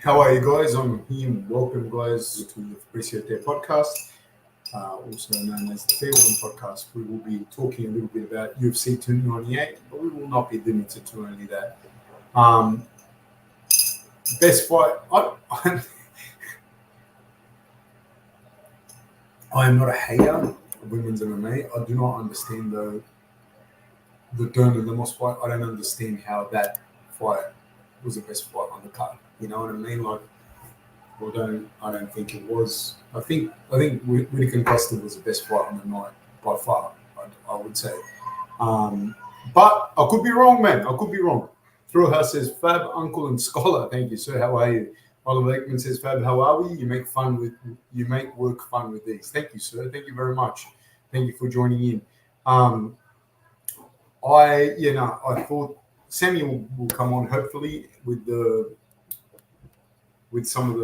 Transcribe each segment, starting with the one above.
How are you guys? I'm here. Welcome, guys, to the Appreciate Their podcast, also known as the Fair One podcast. We will be talking a little bit about UFC 298, but we will not be limited to only that. Um, best fight. I am not a hater of women's MMA. I do not understand the Dern and Lemos fight. I don't understand how that fight was the best fight on the card. You know what I mean? Like, I don't think it was. I think Whittaker and Costa was the best fight on the night by far. I would say, but I could be wrong, man. I could be wrong. Throughout says Fab, Uncle, and Scholar. Thank you, sir. How are you? Oliver Ekman says Fab, how are we? You make work fun with these. Thank you, sir. Thank you very much. Thank you for joining in. I thought Samuel will come on hopefully with some of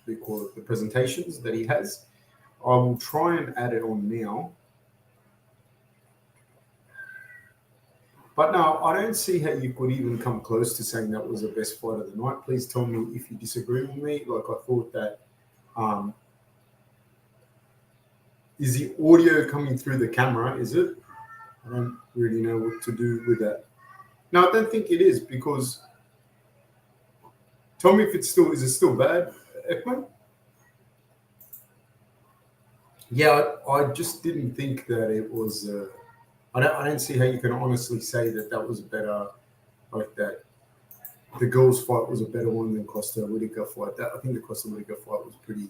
the presentations that he has. I will try and add it on now. But no, I don't see how you could even come close to saying that was the best fight of the night. Please tell me if you disagree with me. Like, I thought that is the audio coming through the camera, is it? I don't really know what to do with that. No, I don't think it is, because tell me if is it still bad, Ekman? Yeah, I just didn't think that it was. I don't see how you can honestly say that was better, like that. The girls' fight was a better one than Costa Whittaker fight. I think the Costa Whittaker fight was pretty.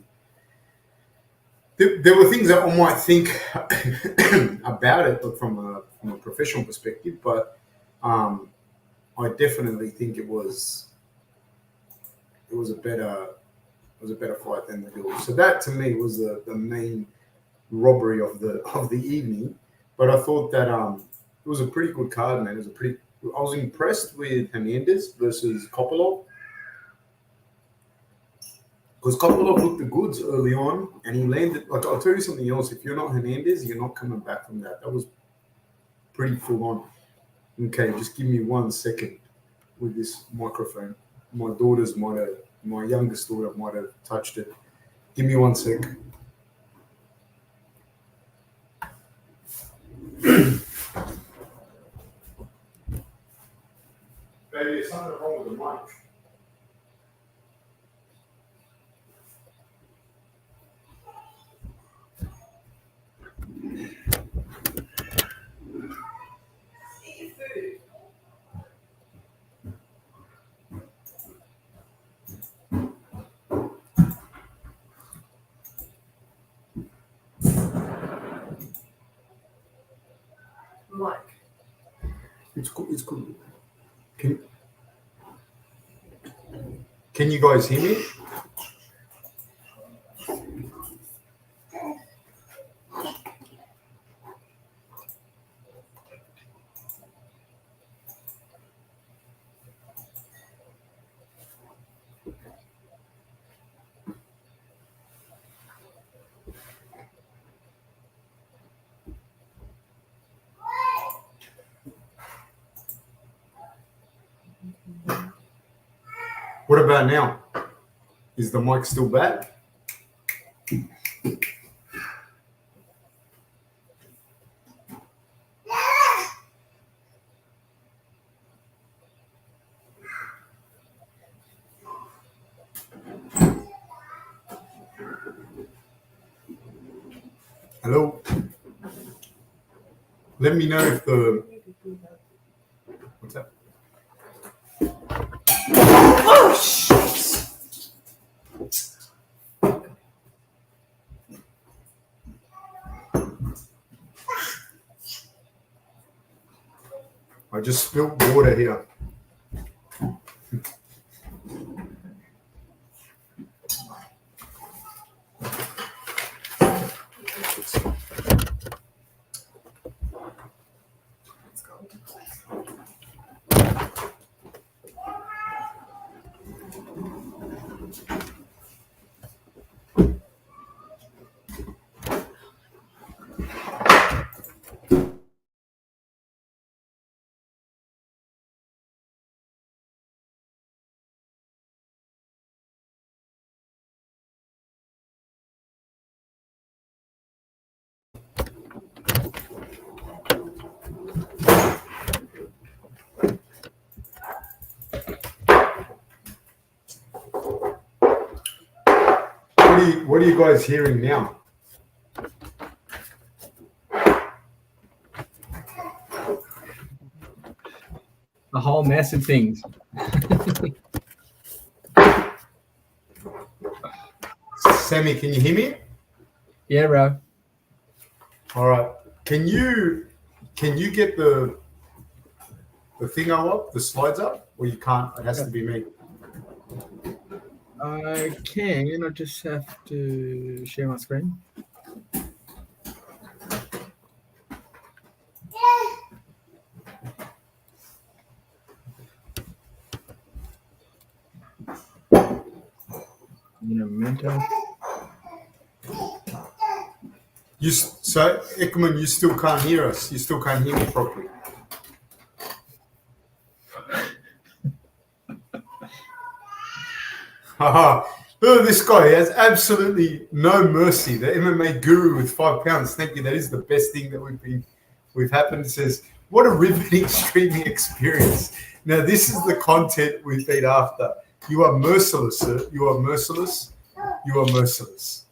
There were things that I might think about it, but from a professional perspective, but I definitely think it was a better fight than the girls. So that to me was the main robbery of the evening. But I thought that it was a pretty good card, man. I was impressed with Hernandez versus Kopolov, because Kopolov looked the goods early on, and he landed. Like, I'll tell you something else. If you're not Hernandez, you're not coming back from that. That was pretty full on. Okay, just give me 1 second with this microphone. My youngest daughter might have touched it. Give me 1 sec. Baby, there's something wrong with the mic. Mike. It's cool. It's cool. Can you guys hear me? What about now? Is the mic still bad? Hello? Let me know if the... What's that? Oh, shit! I just spilled water here. What are you guys hearing now? A whole mess of things. Sammy, can you hear me? Yeah, bro. All right. Can you get the thing up, the slides up, or you can't? It has to be me. I can. I just have to share my screen. So Ekman, you still can't hear us. You still can't hear me properly. Haha. Look, this guy has absolutely no mercy. The MMA guru with 5 pounds. Thank you. That is the best thing that we've happened. It says, what a riveting streaming experience. Now, this is the content we've been after. You are merciless, sir. You are merciless. You are merciless.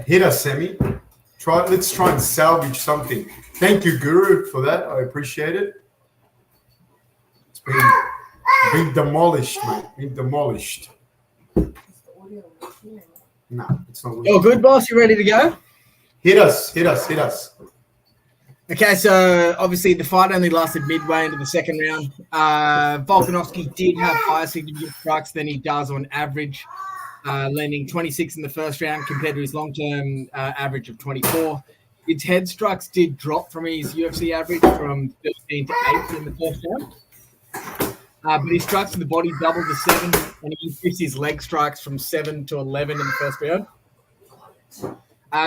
Hit us, Sammy. Let's try and salvage something. Thank you, Guru, for that. I appreciate it. It's been demolished, mate. Been demolished. No, it's not. Oh, good, boss. You ready to go? Hit us. Hit us. Hit us. Okay, so obviously the fight only lasted midway into the second round. Volkanovski did have higher significant strikes than he does on average, landing 26 in the first round compared to his long-term average of 24. His head strikes did drop from his UFC average from 13 to 8 in the first round. But his strikes to the body doubled to 7, and he increased his leg strikes from 7 to 11 in the first round.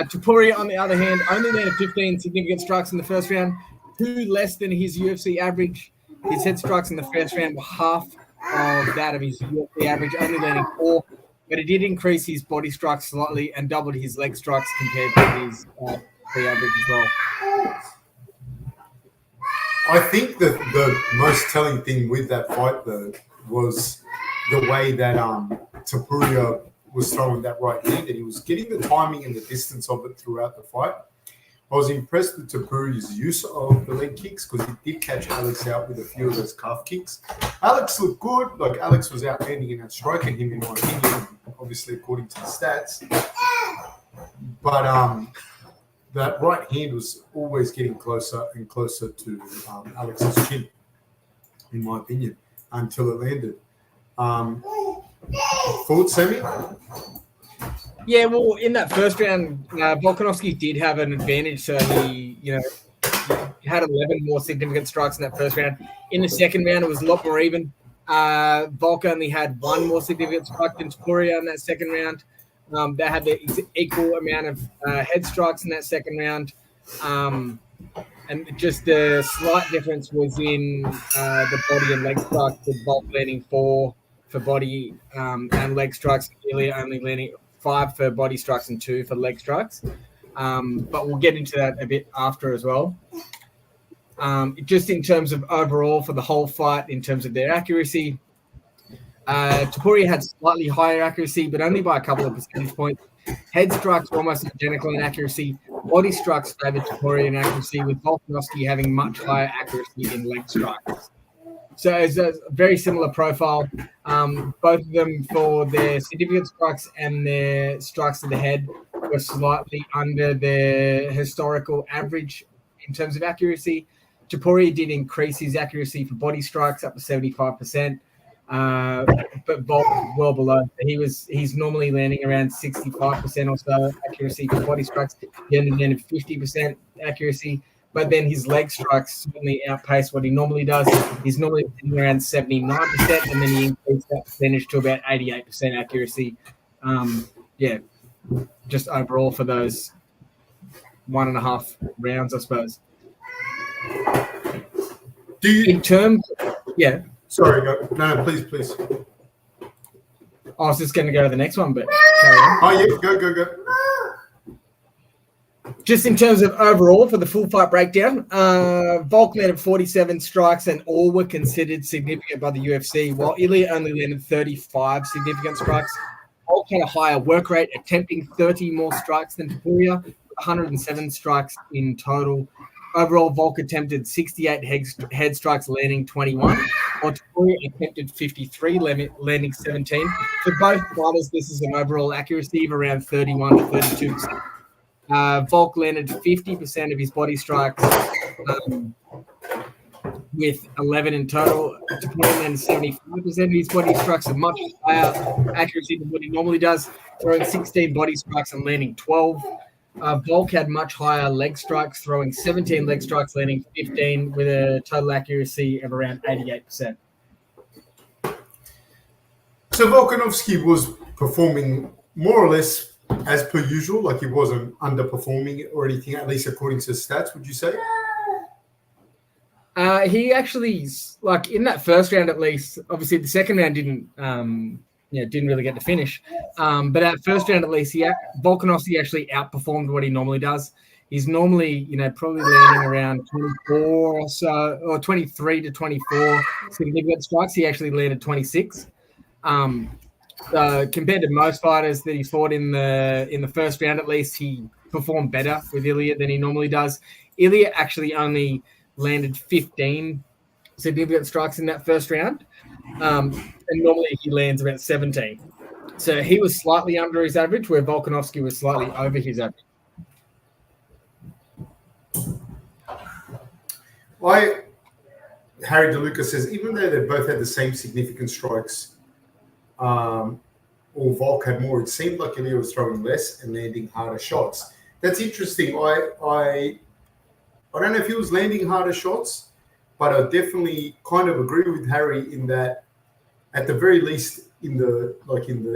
Topuria, on the other hand, only landed 15 significant strikes in the first round, 2 less than his UFC average. His head strikes in the first round were half of that of his UFC average, only landing 4. But it did increase his body strikes slightly and doubled his leg strikes compared to his average as well. I think that the most telling thing with that fight, though, was the way that Topuria was throwing that right hand, and he was getting the timing and the distance of it throughout the fight. I was impressed with Topuria's use of the leg kicks because he did catch Alex out with a few of those calf kicks. Alex looked good. Like, Alex was outstanding in that striking him, in my opinion, obviously according to the stats. But that right hand was always getting closer and closer to Alex's chin, in my opinion, until it landed. Thoughts, Sammy? Yeah, well, in that first round, Volkanovski did have an advantage. So he, had 11 more significant strikes in that first round. In the second round, it was a lot more even. Volk only had 1 more significant strike than Topuria in that second round. They had the equal amount of head strikes in that second round. And just the slight difference was in the body and leg strikes, with Volk landing 4 for body and leg strikes, Ilya only landing 5 for body strikes and 2 for leg strikes. But we'll get into that a bit after as well. Just in terms of overall for the whole fight, in terms of their accuracy, Topuria had slightly higher accuracy, but only by a couple of percentage points. Head strikes were almost identical in accuracy. Body strikes favored Topuria in accuracy, with Volkanovski having much higher accuracy in leg strikes. So it's a very similar profile. Both of them, for their significant strikes and their strikes to the head, were slightly under their historical average in terms of accuracy. Topuria did increase his accuracy for body strikes up to 75%, but Volk well below. He's normally landing around 65% or so accuracy for body strikes. He only landed 50% accuracy. But then his leg strikes certainly outpace what he normally does. He's normally around 79%, and then he increased that percentage to about 88% accuracy. Just overall for those 1.5 rounds, I suppose. Sorry, go. No, please. I was just going to go to the next one, but carry on. Oh, yeah, go. Just in terms of overall for the full fight breakdown, Volk landed 47 strikes and all were considered significant by the UFC, while Ilya only landed 35 significant strikes. Volk had a higher work rate, attempting 30 more strikes than Topuria, 107 strikes in total. Overall, Volk attempted 68 head strikes, landing 21, while Topuria attempted 53, landing 17. For both fighters, this is an overall accuracy of around 31 to 32%. Volk landed 50% of his body strikes, with 11 in total. Topuria landed 75% of his body strikes, a much higher accuracy than what he normally does, throwing 16 body strikes and landing 12. Volk had much higher leg strikes, throwing 17 leg strikes, landing 15, with a total accuracy of around 88%. So Volkanovski was performing more or less as per usual, like he wasn't underperforming or anything, at least according to stats, would you say? He actually, like in that first round at least, obviously the second round didn't really get to finish. But that first round at least, Volkanovski actually outperformed what he normally does. He's normally, probably landing around 24 or so, or 23 to 24 significant strikes. He actually landed 26. Compared to most fighters that he's fought in the first round, at least, he performed better with Ilya than he normally does. Ilya actually only landed 15 significant strikes in that first round, and normally he lands about 17. So he was slightly under his average, where Volkanovski was slightly over his average. Harry DeLuca says, even though they both had the same significant strikes, or Volk had more, it seemed like Ilya was throwing less and landing harder shots. That's interesting. I don't know if he was landing harder shots, but I definitely kind of agree with Harry in that, at the very least, in the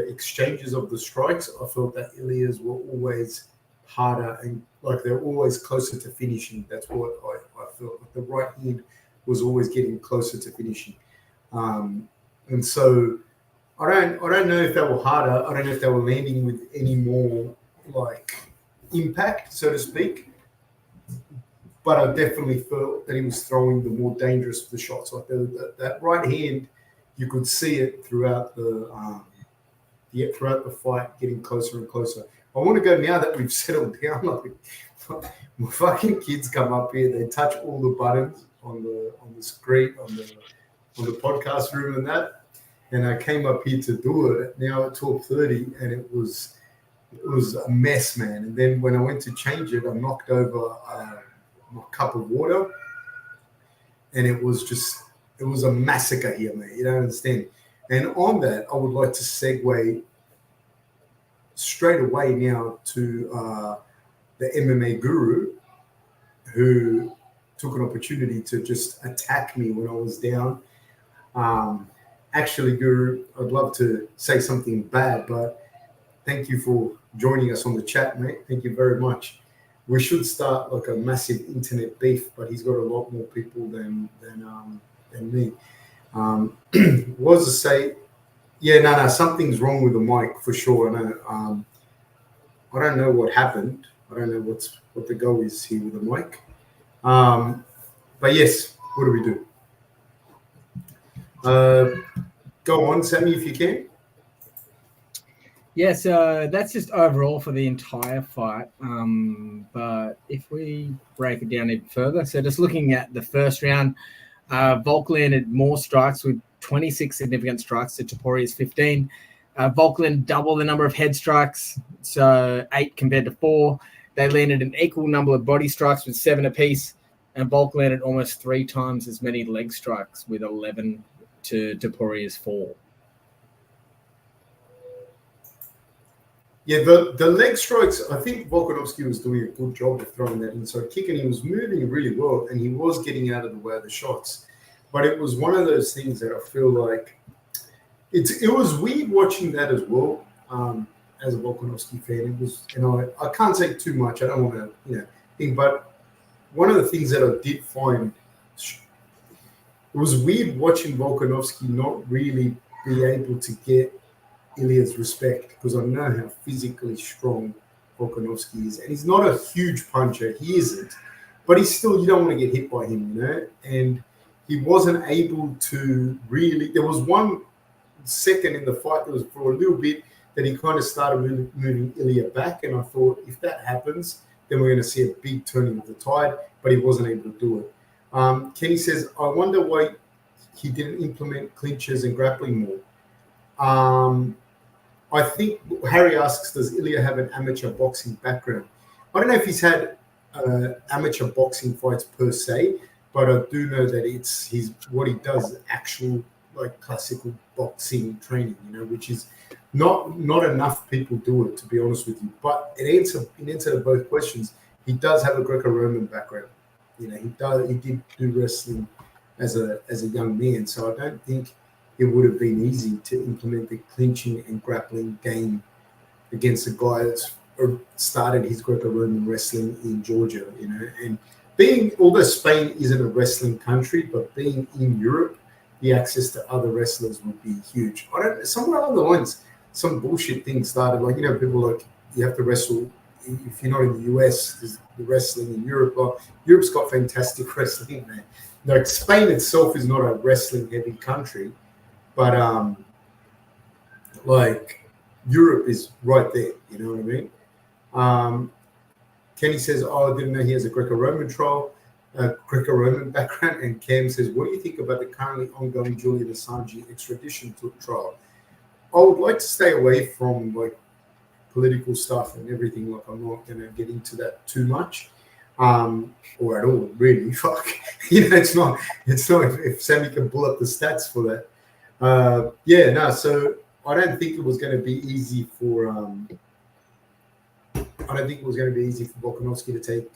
exchanges of the strikes, I felt that Ilya's were always harder and like they're always closer to finishing. That's what I felt. Like the right hand was always getting closer to finishing, and so I don't know if they were harder. I don't know if they were landing with any more like impact, so to speak. But I definitely felt that he was throwing the more dangerous of the shots. Like that right hand, you could see it throughout the fight, getting closer and closer. I want to go now that we've settled down. Like, my fucking kids come up here, they touch all the buttons on the screen, on the podcast room and that. And I came up here to do it now at 12:30, and it was a mess, man. And then when I went to change it, I knocked over my cup of water, and it was a massacre here, mate. You don't understand. And on that, I would like to segue straight away now to the MMA guru, who took an opportunity to just attack me when I was down. Actually, Guru, I'd love to say something bad, but thank you for joining us on the chat, mate. Thank you very much. We should start like a massive internet beef, but he's got a lot more people than me. Was to say, no, something's wrong with the mic for sure. I don't know what happened. I don't know what the go is here with the mic. But yes, what do we do? Go on, Sammy, if you can. Yeah, so that's just overall for the entire fight. But if we break it down even further, so just looking at the first round, Volk landed more strikes with 26 significant strikes to Topuria's 15. Volk landed double the number of head strikes, so 8 compared to 4. They landed an equal number of body strikes with 7 apiece, and Volk landed almost 3 times as many leg strikes with 11 to Topuria's 4. Yeah, the leg strikes, I think Volkanovski was doing a good job of throwing that inside kick, and he was moving really well, and he was getting out of the way of the shots. But it was one of those things that I feel like it was weird watching that as well. As a Volkanovski fan, it was, I can't say too much. I don't want to, think, but one of the things that I did find, it was weird watching Volkanovski not really be able to get Ilya's respect, because I know how physically strong Volkanovski is, and he's not a huge puncher. He isn't, but he's still, you don't want to get hit by him, And he wasn't able to really. There was 1 second in the fight that was for a little bit that he kind of started moving Ilya back. And I thought if that happens, then we're going to see a big turning of the tide, but he wasn't able to do it. Kenny says, I wonder why he didn't implement clinches and grappling more. I think Harry asks, does Ilya have an amateur boxing background? I don't know if he's had amateur boxing fights per se, but I do know that what he does is actual like classical boxing training, which is not enough people do it, to be honest with you. But in answer to both questions, he does have a Greco-Roman background. He did do wrestling as a young man, so I don't think it would have been easy to implement the clinching and grappling game against a guy that's started his Greco-Roman wrestling in Georgia, and although Spain isn't a wrestling country, but being in Europe, the access to other wrestlers would be huge. Somewhere along the lines, some bullshit thing started, like, people like, you have to wrestle, if you're not in the US, there's the wrestling in Europe. Well, Europe's got fantastic wrestling, man. Like, Spain itself is not a wrestling heavy country, but like, Europe is right there, you know what I mean? Kenny says, I didn't know he has a Greco-Roman background. And Cam says, what do you think about the currently ongoing Julian Assange extradition trial? I would like to stay away from like political stuff and everything. Like, I'm not going to get into that too much, or at all, really. Fuck, it's not. If Sammy can pull up the stats for that. So I don't think it was going to be easy for. I don't think it was going to be easy for Volkanovski to take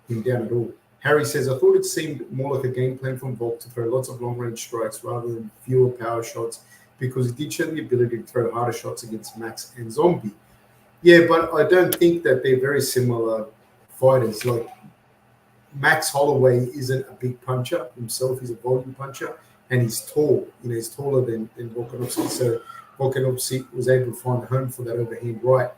him down at all. Harry says, I thought it seemed more like a game plan from Volk to throw lots of long-range strikes rather than fewer power shots, because he did show the ability to throw harder shots against Max and Zombie. Yeah, but I don't think that they're very similar fighters. Like, Max Holloway isn't a big puncher himself. He's a volume puncher, and he's tall. He's taller than Volkanovski. So Volkanovski was able to find a home for that overhand right.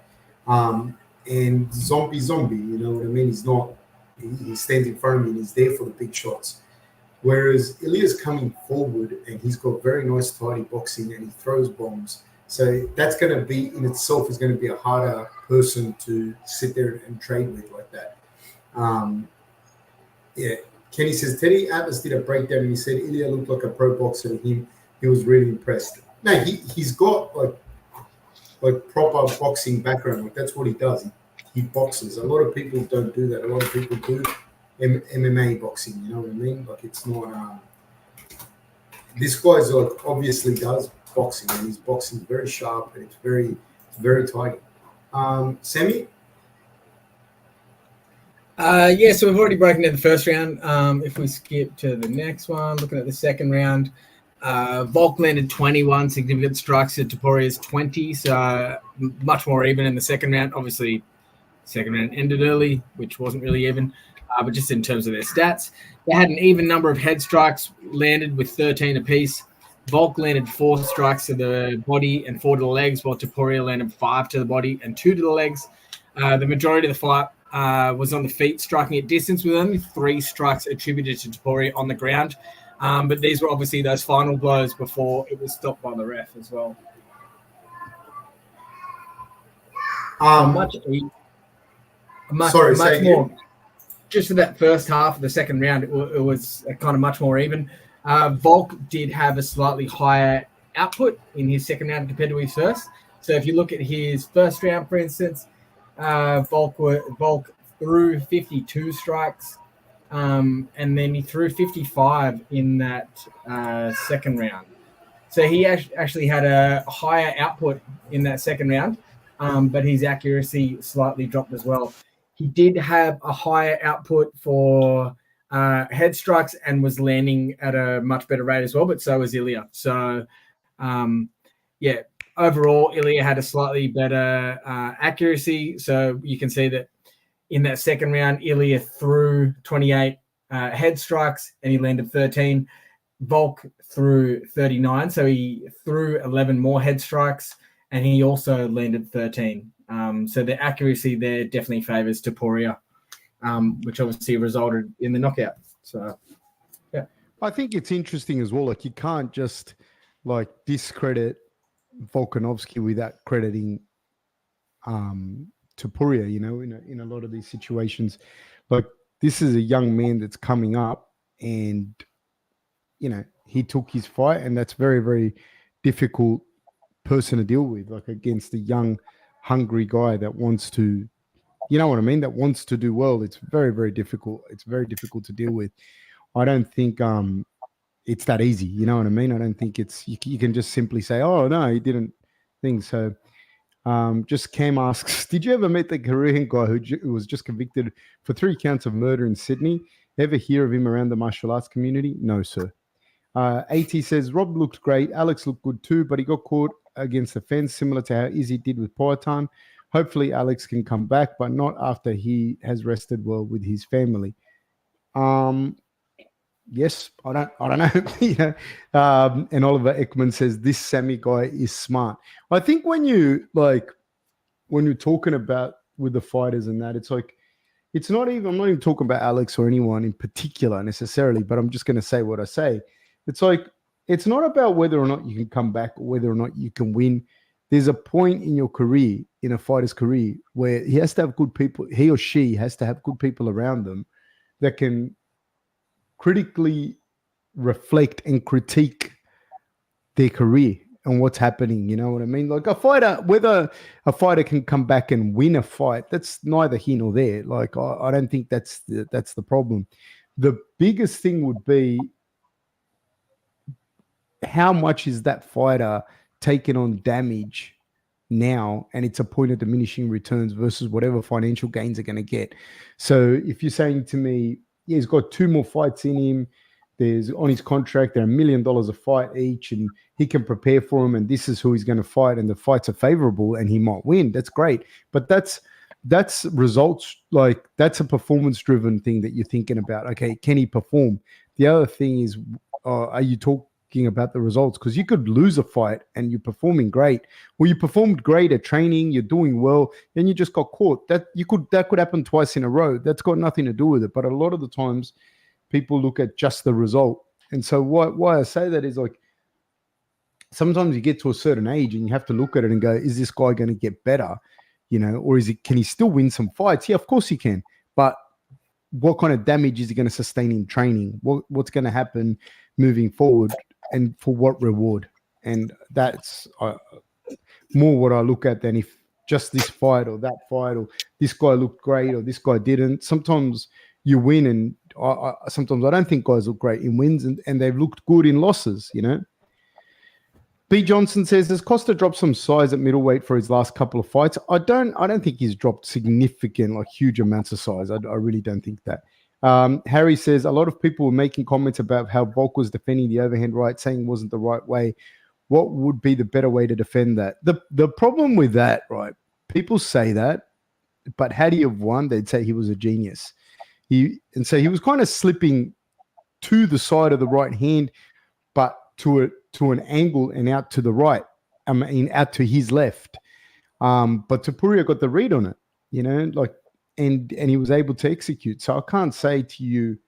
And Zombie, you know what I mean? He stands in front of me and he's there for the big shots. Whereas Ilya's coming forward and he's got very nice tidy boxing and he throws bombs. So that's going to be, in itself, is going to be a harder person to sit there and trade with like that. Kenny says, Teddy Atlas did a breakdown and he said Ilya looked like a pro boxer to him. He was really impressed. No, he's got like proper boxing background. Like, that's what he does. He boxes. A lot of people don't do that. A lot of people do MMA boxing. You know what I mean? Like, it's not. This guy's like obviously does boxing, and his boxing is very sharp and it's very tight. Sammy. So we've already broken down the first round. If we skip to the next one, looking at the second round. Volk landed 21 significant strikes to Topuria's 20, so much more even in the second round. Obviously, second round ended early, which wasn't really even, but just in terms of their stats. They had an even number of head strikes landed with 13 apiece. Volk landed 4 strikes to the body and 4 to the legs, while Topuria landed 5 to the body and 2 to the legs. The majority of the fight was on the feet, striking at distance, with only 3 strikes attributed to Topuria on the ground. But these were obviously those final blows before it was stopped by the ref as well. Much more. Just for that first half of the second round, it was kind of much more even. Volk did have a slightly higher output in his second round compared to his first. So if you look at his first round, for instance, Volk threw 52 strikes. And then he threw 55 in that second round. So he actually had a higher output in that second round, but his accuracy slightly dropped as well. He did have a higher output for head strikes and was landing at a much better rate as well, but so was Ilya. So, overall, Ilya had a slightly better accuracy. So you can see that in that second round, Ilya threw 28 head strikes and he landed 13. Volk threw 39, so he threw 11 more head strikes and he also landed 13. So the accuracy there definitely favors Topuria, which obviously resulted in the knockout. So, yeah. I think it's interesting as well. Like, you can't just like discredit Volkanovski without crediting Topuria, in a lot of these situations. Like, this is a young man that's coming up, and he took his fight, and that's very, very difficult person to deal with, like against a young, hungry guy that wants to, that wants to do well. It's very, very difficult. It's very difficult to deal with. I don't think it's that easy. You know what I mean? I don't think it's you can just simply say, oh no, he didn't think so. Just Cam asks, did you ever meet the Korean guy who was just convicted for 3 counts of murder in Sydney? Ever hear of him around the martial arts community? No, sir. AT says, Rob looked great. Alex looked good too, but he got caught against the fence, similar to how Izzy did with Power Time. Hopefully Alex can come back, but not after he has rested well with his family. Yes, I don't know. And Oliver Ekman says this Sammy guy is smart. I think when you're talking about with the fighters and that, it's like I'm not even talking about Alex or anyone in particular necessarily, but I'm just going to say what I say. It's like it's not about whether or not you can come back or whether or not you can win. There's a point in your career, in a fighter's career, where he has to have good people. He or she has to have good people around them that can critically reflect and critique their career and what's happening. You know what I mean? Like whether a fighter can come back and win a fight, that's neither here nor there. Like I don't think that's the problem. The biggest thing would be how much is that fighter taking on damage now, and it's a point of diminishing returns versus whatever financial gains are going to get. So if you're saying to me, yeah, he's got 2 more fights in him, there's on his contract, they're $1 million a fight each, and he can prepare for them, and this is who he's going to fight, and the fights are favorable, and he might win. That's great. But that's results, like that's a performance-driven thing that you're thinking about. Okay, can he perform? The other thing is, are you talking about the results? Because you could lose a fight and you're performing great, or you performed great at training, you're doing well, and you just got caught. That could happen twice in a row. That's got nothing to do with it. But a lot of the times people look at just the result. And so why I say that is, like, sometimes you get to a certain age and you have to look at it and go, is this guy going to get better? Or can he still win some fights? Yeah, of course he can. But what kind of damage is he going to sustain in training? What's going to happen moving forward? And for what reward? And that's more what I look at than if just this fight or that fight, or this guy looked great or this guy didn't. Sometimes you win, and sometimes I don't think guys look great in wins, and they've looked good in losses, B. Johnson says, has Costa dropped some size at middleweight for his last couple of fights? I don't think he's dropped significant, like huge amounts of size. I really don't think that. Harry says, a lot of people were making comments about how Volk was defending the overhand right, saying it wasn't the right way. What would be the better way to defend that? The problem with that, right? People say that, but had he have won, they'd say he was a genius. And so he was kind of slipping to the side of the right hand, but to an angle and out to the right. Out to his left. But Topuria got the read on it, and he was able to execute. So I can't say to you,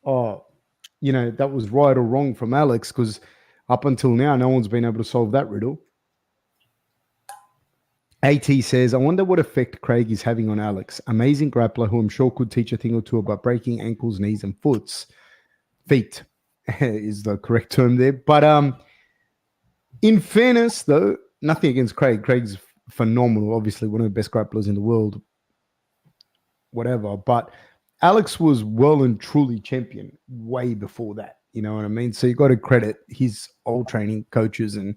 that was right or wrong from Alex, because up until now, no one's been able to solve that riddle. AT says, I wonder what effect Craig is having on Alex. Amazing grappler who I'm sure could teach a thing or two about breaking ankles, knees, and feet is the correct term there. But in fairness, though, nothing against Craig. Craig's phenomenal, obviously one of the best grapplers in the world, whatever. But Alex was well and truly champion way before that. You know what I mean? So you got to credit his old training coaches and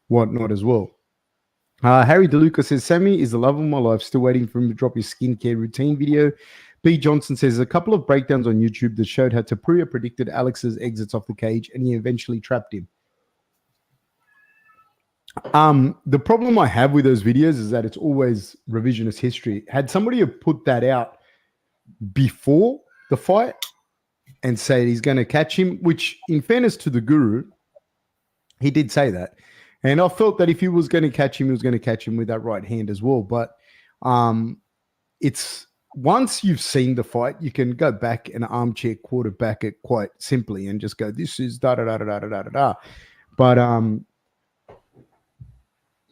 whatnot as well. Harry DeLuca says, Sammy is the love of my life. Still waiting for him to drop his skincare routine video. B. Johnson says, a couple of breakdowns on YouTube that showed how Topuria predicted Alex's exits off the cage, and he eventually trapped him. The problem I have with those videos is that it's always revisionist history. Had somebody have put that out before the fight and said he's going to catch him, which in fairness to the guru, he did say that. And I felt that if he was going to catch him, he was going to catch him with that right hand as well. But it's once you've seen the fight, you can go back and armchair quarterback it quite simply and just go, this is da-da-da-da-da-da-da-da. But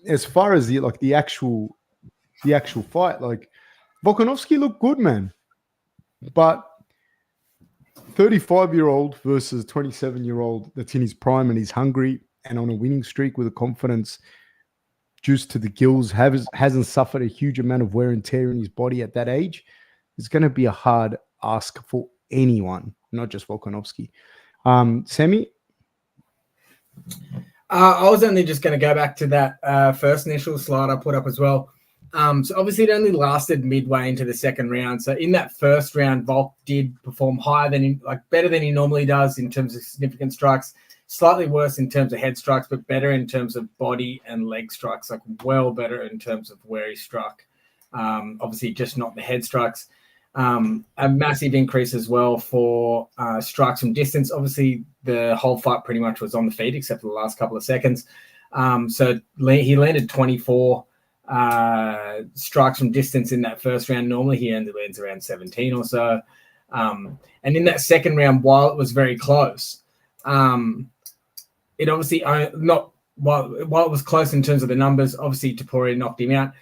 as far as the actual fight, like Volkanovski looked good, man. But 35-year-old versus 27-year-old that's in his prime and he's hungry and on a winning streak with a confidence juiced to the gills, hasn't suffered a huge amount of wear and tear in his body at that age, it's going to be a hard ask for anyone, not just Volkanovski. Sammy? I was only just going to go back to that first initial slide I put up as well. So obviously it only lasted midway into the second round. So in that first round, Volk did perform better than he normally does in terms of significant strikes, slightly worse in terms of head strikes, but better in terms of body and leg strikes, like well better in terms of where he struck. Obviously just not the head strikes. A massive increase as well for strikes from distance. Obviously the whole fight pretty much was on the feet except for the last couple of seconds. So he landed 24 strikes from distance in that first round. Normally he only lands around 17 or so. And in that second round, while it was very close, it obviously while it was close in terms of the numbers, obviously Topuria knocked him out.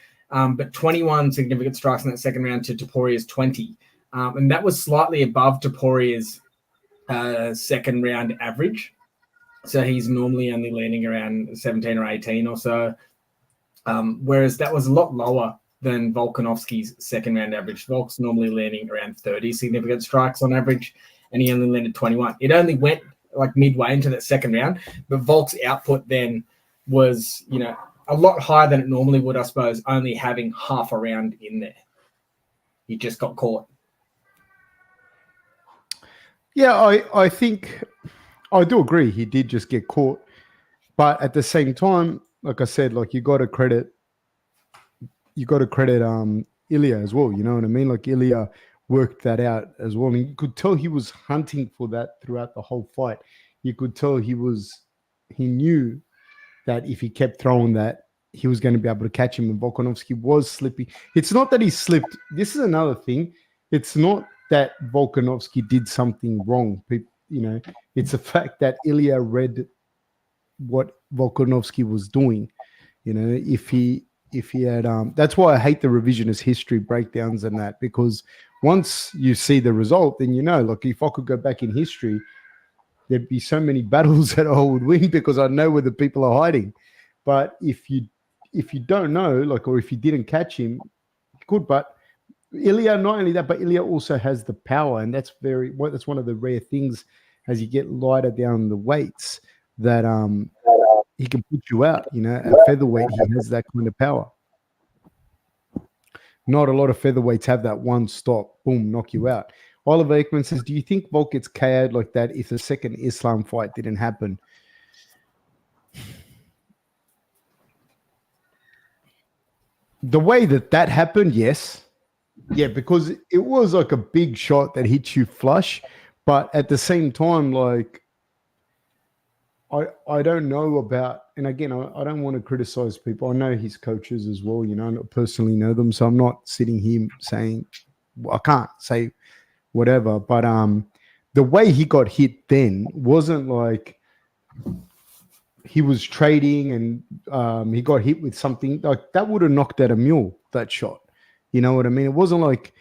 But 21 significant strikes in that second round to Topuria's 20. And that was slightly above Topuria's second round average. So he's normally only landing around 17 or 18 or so. Whereas that was a lot lower than Volkanovski's second round average. Volk's normally landing around 30 significant strikes on average, and he only landed 21. It only went like midway into that second round, but Volk's output then was, a lot higher than it normally would, I suppose, only having half a round in there. He just got caught. Yeah, I think I do agree. He did just get caught. But at the same time, like I said, like you got to credit Ilya as well. You know what I mean? Like Ilya worked that out as well. And you could tell he was hunting for that throughout the whole fight. You could tell he knew that if he kept throwing that, he was going to be able to catch him. And Volkanovski was slipping. It's not that he slipped. This is another thing. It's not that Volkanovski did something wrong. It's the fact that Ilya read what Volkanovski was doing. If he had, that's why I hate the revisionist history breakdowns and that, because once you see the result, then like if I could go back in history, there'd be so many battles that I would win because I know where the people are hiding. But if you don't know, or if you didn't catch him, good. But Ilya, not only that, but Ilya also has the power, and that's one of the rare things as you get lighter down the weights that he can put you out. At featherweight, he has that kind of power. Not a lot of featherweights have that one stop, boom, knock you out. Oliver Ekman says, do you think Volk gets KO'd like that if the second Islam fight didn't happen? The way that happened, yes. Yeah, because it was like a big shot that hit you flush. But at the same time, like, I don't know about, and again, I don't want to criticize people. I know his coaches as well, I don't personally know them. So I'm not sitting here saying, I can't say whatever. But the way he got hit then wasn't like he was trading and he got hit with something like that would have knocked out a mule, that shot. You know what I mean? It wasn't like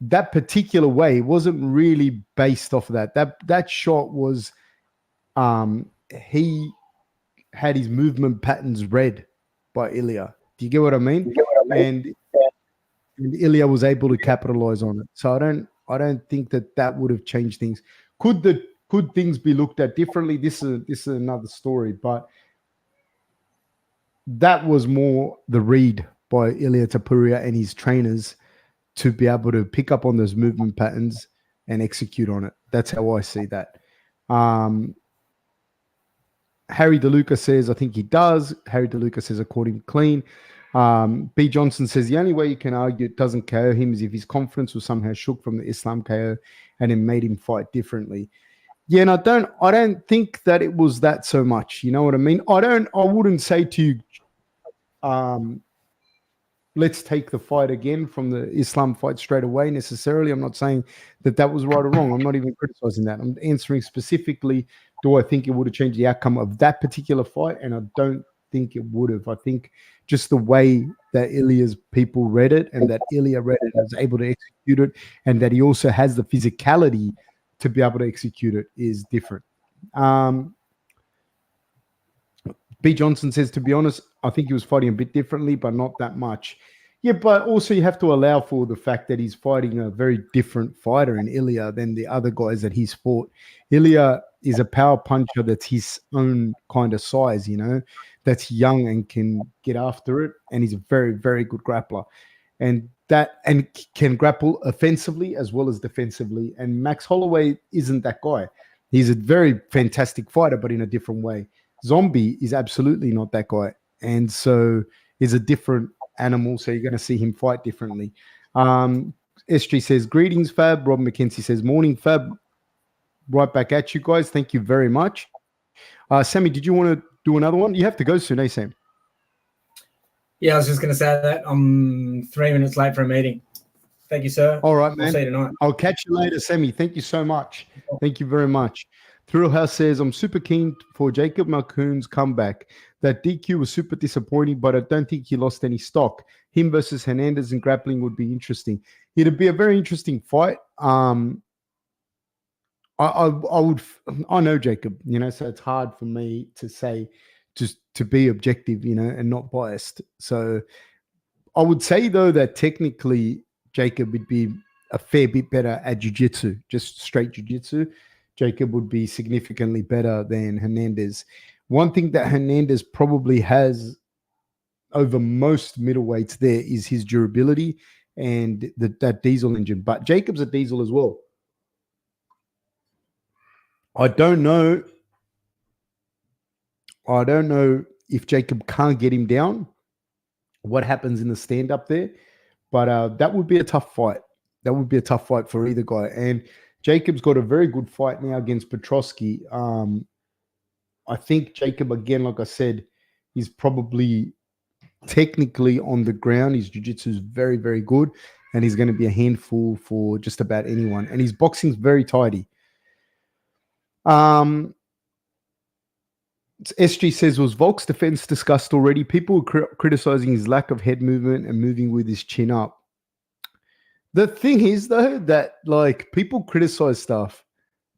that particular way. It wasn't really based off of that. That shot was he had his movement patterns read by Ilya. Do you get what I mean? And Ilya was able to capitalize on it. So I don't think that would have changed things. Could things be looked at differently? This is another story, but that was more the read by Ilya Topuria and his trainers to be able to pick up on those movement patterns and execute on it. That's how I see that. Harry DeLuca says, I think he does. Harry DeLuca says, according clean. B. Johnson says, the only way you can argue it doesn't KO him is if his confidence was somehow shook from the Islam KO and it made him fight differently. Yeah, and I don't think that it was that so much. You know what I mean? I wouldn't say to you, let's take the fight again from the Islam fight straight away necessarily. I'm not saying that was right or wrong. I'm not even criticizing that. I'm answering specifically, do I think it would have changed the outcome of that particular fight? And I don't think it would have. I think just the way that Ilya's people read it and that Ilya read it and was able to execute it, and that he also has the physicality to be able to execute it is different. B. Johnson says, to be honest, I think he was fighting a bit differently, but not that much. Yeah, but also you have to allow for the fact that he's fighting a very different fighter in Ilya than the other guys that he's fought. Ilya is a power puncher that's his own kind of size, you know, that's young and can get after it. And he's a very, very good grappler. And can grapple offensively as well as defensively. And Max Holloway isn't that guy. He's a very fantastic fighter, but in a different way. Zombie is absolutely not that guy. And so he's a different animal. So you're going to see him fight differently. SG says, greetings, Fab. Rob McKenzie says, morning, Fab. Right back at you guys. Thank you very much. Sammy, did you want to do another one? You have to go soon, eh, Sam? Yeah, I was just going to say that I'm 3 minutes late for a meeting. Thank you, sir. All right, man. I'll see you tonight. I'll catch you later, Sammy. Thank you so much. Thank you very much. Thrill House says, I'm super keen for Jacob Malkoon's comeback. That DQ was super disappointing, but I don't think he lost any stock. Him versus Hernandez in grappling would be interesting. It'd be a very interesting fight. I know Jacob, you know, so it's hard for me to say, just to be objective, you know, and not biased. So I would say, though, that technically Jacob would be a fair bit better at jiu-jitsu, just straight jiu-jitsu. Jacob would be significantly better than Hernandez. One thing that Hernandez probably has over most middleweights there is his durability and that diesel engine. But Jacob's a diesel as well. I don't know if Jacob can't get him down, what happens in the stand-up there. But that would be a tough fight. That would be a tough fight for either guy. And Jacob's got a very good fight now against Petrosky. I think Jacob, again, like I said, is probably technically on the ground. His jiu-jitsu is very, very good. And he's going to be a handful for just about anyone. And his boxing's very tidy. SG says, was Volk's defense discussed already? People were criticizing his lack of head movement and moving with his chin up. The thing is, though, that like people criticize stuff,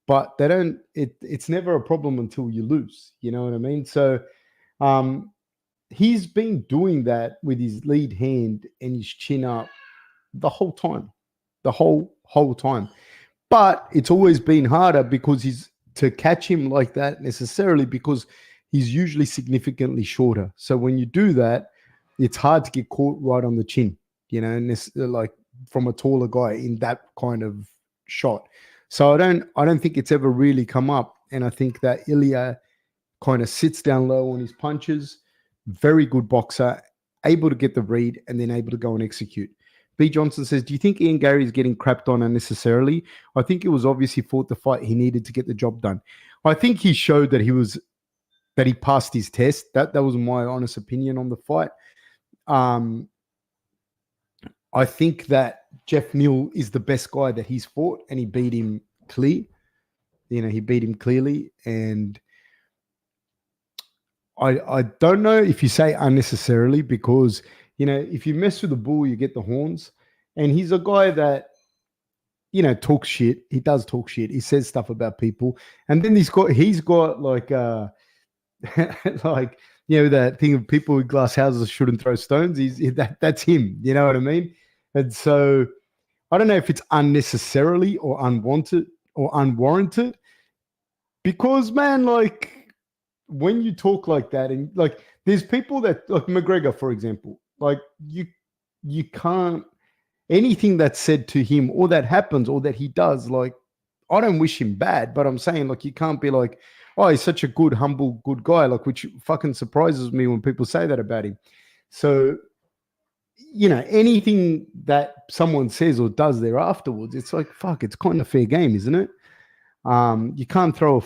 but they don't. It's never a problem until you lose. You know what I mean? So, he's been doing that with his lead hand and his chin up the whole time, the whole time. But it's always been harder because he's to catch him like that necessarily because he's usually significantly shorter. So when you do that, it's hard to get caught right on the chin. You know, and this, like from a taller guy in that kind of shot. So I don't think it's ever really come up. And I think that Ilya kind of sits down low on his punches, very good boxer, able to get the read and then able to go and execute. B. Johnson says, do you think Ian Gary is getting crapped on unnecessarily? I think it was obvious he fought the fight he needed to get the job done. I think he showed that he passed his test. That was my honest opinion on the fight. I think that Jeff Neal is the best guy that he's fought, and he beat him clear. You know, he beat him clearly. And I don't know if you say unnecessarily because, you know, if you mess with the bull, you get the horns. And he's a guy that, you know, talks shit. He does talk shit. He says stuff about people. And then he's got like, like, you know, that thing of people with glass houses shouldn't throw stones. That's him. You know what I mean? And so I don't know if it's unnecessarily or unwanted or unwarranted because, man, like when you talk like that and like there's people that like McGregor, for example, like you can't anything that's said to him or that happens or that he does, like I don't wish him bad, but I'm saying like you can't be like, oh, he's such a good, humble, good guy, like which fucking surprises me when people say that about him. So, you know, anything that someone says or does there afterwards, it's like, fuck, it's kind of fair game, isn't it? You can't throw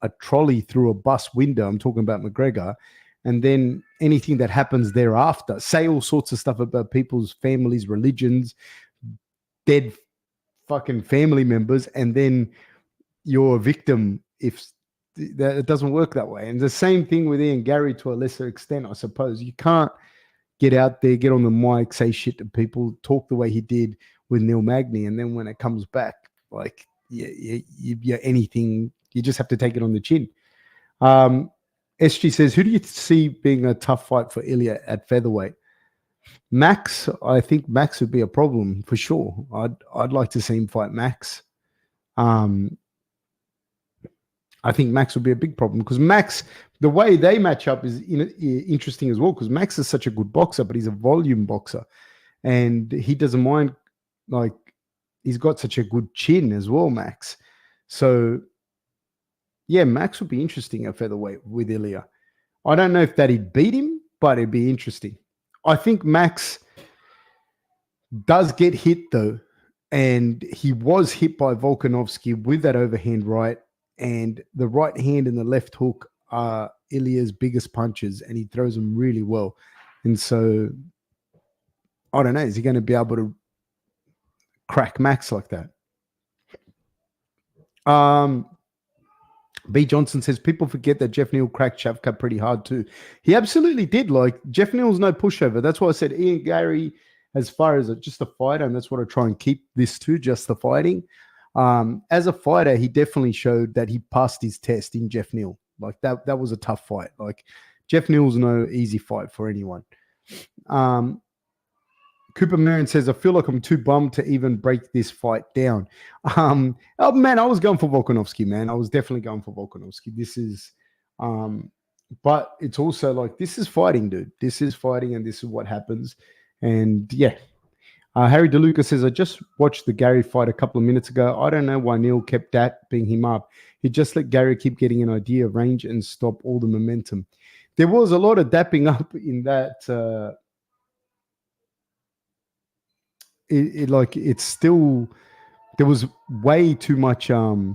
a trolley through a bus window. I'm talking about McGregor. And then anything that happens thereafter, say all sorts of stuff about people's families, religions, dead fucking family members, and then you're a victim if that it doesn't work that way. And the same thing with Ian Gary to a lesser extent, I suppose. You can't get out there, get on the mic, say shit to people, talk the way he did with Neil Magny, and then when it comes back, like you're anything, you just have to take it on the chin. SG says, who do you see being a tough fight for Ilya at featherweight? Max, I think Max would be a problem for sure. I'd like to see him fight Max. I think Max would be a big problem because Max, the way they match up is interesting as well because Max is such a good boxer, but he's a volume boxer and he doesn't mind, like, he's got such a good chin as well, Max. So, yeah, Max would be interesting at featherweight with Ilya. I don't know if that he'd beat him, but it'd be interesting. I think Max does get hit, though, and he was hit by Volkanovski with that overhand right, and the right hand and the left hook are Ilya's biggest punches, and he throws them really well. And so, I don't know, is he going to be able to crack Max like that? B. Johnson says, people forget that Jeff Neal cracked Shavkat pretty hard too. He absolutely did. Like, Jeff Neal's no pushover. That's why I said Ian Gary, as far as just a fighter, and that's what I try and keep this to, just the fighting. As a fighter, he definitely showed that he passed his test in Jeff Neal. Like, that was a tough fight. Like, Jeff Neal's no easy fight for anyone. Cooper Marion says, I feel like I'm too bummed to even break this fight down. Oh, man, I was going for Volkanovski, man. I was definitely going for Volkanovski. This is, but it's also like, this is fighting, dude. This is fighting, and this is what happens. And, yeah. Harry DeLuca says, I just watched the Gary fight a couple of minutes ago. I don't know why Neal kept dapping him up. He just let Gary keep getting an idea of range and stop all the momentum. There was a lot of dapping up in that it's still, there was way too much it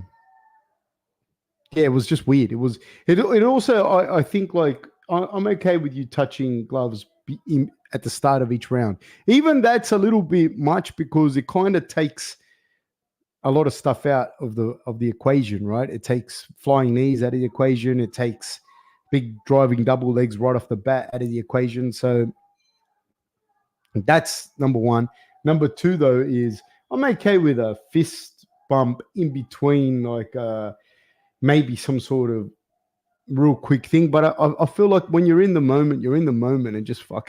was just weird. It also, I think, like, I'm okay with you touching gloves at the start of each round. Even that's a little bit much because it kind of takes a lot of stuff out of the equation, right? It takes flying knees out of the equation. It takes big driving double legs right off the bat out of the equation. So that's number one. Number two, though, is I'm okay with a fist bump in between, like maybe some sort of real quick thing. But I feel like when you're in the moment, and just fight.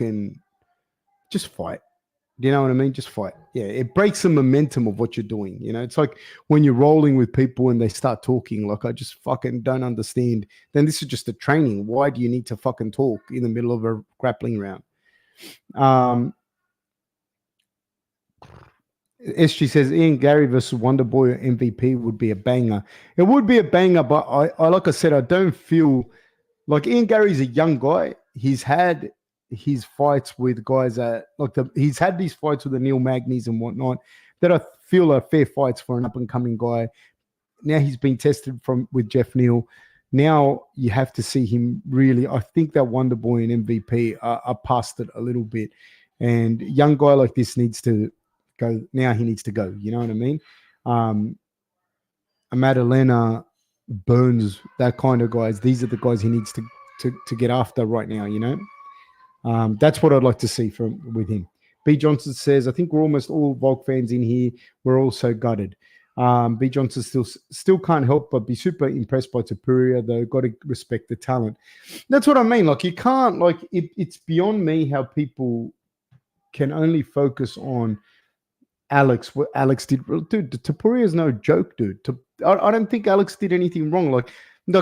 Do you know what I mean? Just fight. Yeah, it breaks the momentum of what you're doing. You know, it's like when you're rolling with people and they start talking, like, I just fucking don't understand. Then this is just a training. Why do you need to fucking talk in the middle of a grappling round? SG says Ian Gary versus Wonder Boy or MVP would be a banger. It would be a banger, but I like I said, I don't feel like Ian Gary's a young guy. He's had his fights with guys that he's had these fights with the Neil Magnies and whatnot that I feel are fair fights for an up and coming guy. Now he's been tested with Jeff Neal. Now you have to see him really. I think that Wonder Boy and MVP are past it a little bit, and a young guy like this needs to go. Now he needs to go. You know what I mean? Madalena, Burns, that kind of guys. These are the guys he needs to get after right now. You know, that's what I'd like to see with him. B. Johnson says, I think we're almost all Volk fans in here. We're all so gutted. B. Johnson still can't help but be super impressed by Topuria, though. Got to respect the talent. That's what I mean. Like, you can't, like, it's beyond me how people can only focus on Alex, what Alex did. Dude, Topuria is no joke, dude. I don't think Alex did anything wrong. Like,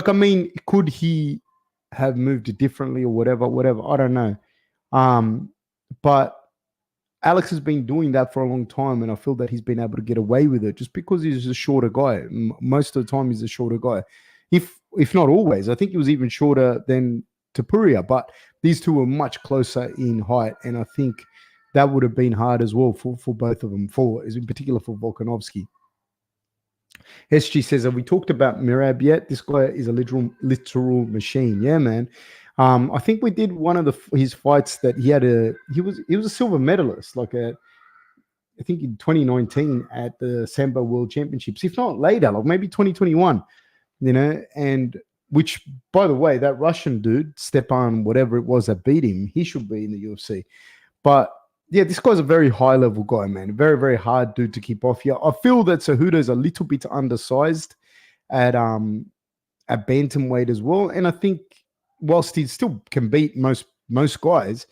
I mean, could he have moved it differently or whatever? I don't know. But Alex has been doing that for a long time, and I feel that he's been able to get away with it just because he's a shorter guy. Most of the time, he's a shorter guy. If not always. I think he was even shorter than Topuria, but these two were much closer in height, and I think that would have been hard as well for both of them, in particular for Volkanovski. SG says, have we talked about Mirab yet? This guy is a literal machine. Yeah, man. I think we did one of his fights that he was a silver medalist, I think in 2019 at the Sambo World Championships, if not later, like maybe 2021, you know, and which, by the way, that Russian dude, Stepan, whatever it was that beat him, he should be in the UFC. But yeah, this guy's a very high level guy, man. Very, very hard dude to keep off here. I feel that Cejudo's a little bit undersized at bantamweight as well. And I think whilst he still can beat most guys,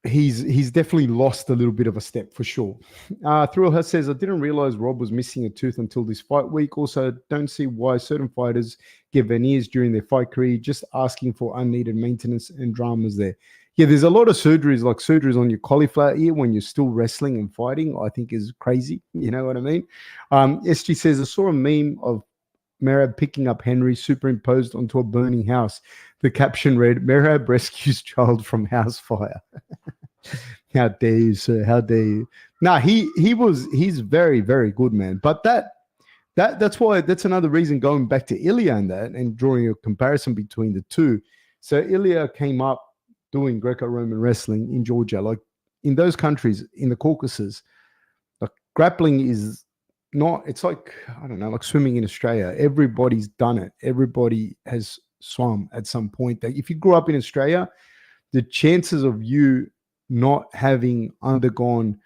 he's definitely lost a little bit of a step for sure. Thrill says, I didn't realize Rob was missing a tooth until this fight week. Also, don't see why certain fighters get veneers during their fight career, just asking for unneeded maintenance and dramas there. Yeah, there's a lot of surgeries, like surgeries on your cauliflower ear when you're still wrestling and fighting, I think is crazy. You know what I mean? SG says, I saw a meme of Merab picking up Henry superimposed onto a burning house. The caption read, Merab rescues child from house fire. How dare you, sir? How dare you? Nah, he's very, very good, man. But that's why, that's another reason going back to Ilya and that and drawing a comparison between the two. So Ilya came up doing Greco-Roman wrestling in Georgia. Like in those countries, in the Caucasus, like grappling is not, it's like, I don't know, like swimming in Australia. Everybody's done it. Everybody has swum at some point. That if you grew up in Australia, the chances of you not having undergone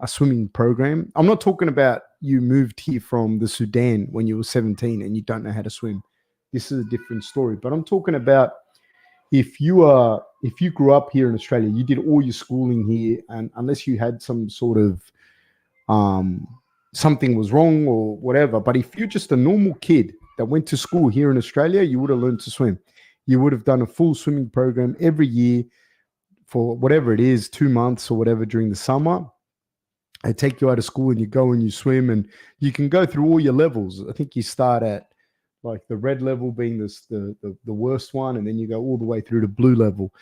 a swimming program, I'm not talking about you moved here from the Sudan when you were 17 and you don't know how to swim. This is a different story. But I'm talking about if you grew up here in Australia, you did all your schooling here, and unless you had some sort of something was wrong or whatever. But if you're just a normal kid that went to school here in Australia, you would have learned to swim. You would have done a full swimming program every year for whatever it is, 2 months or whatever during the summer. They take you out of school and you go and you swim, and you can go through all your levels. I think you start at like the red level being the worst one, and then you go all the way through to blue level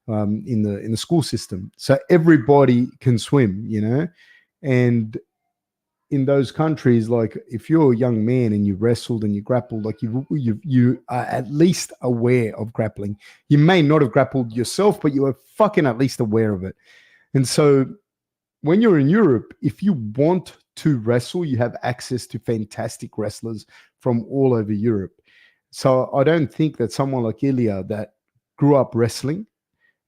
in the school system. So everybody can swim, you know. And in those countries, like if you're a young man and you wrestled and you grappled, like you are at least aware of grappling. You may not have grappled yourself, but you are fucking at least aware of it. And so when you're in Europe, if you want to wrestle, you have access to fantastic wrestlers from all over Europe. So I don't think that someone like Ilya that grew up wrestling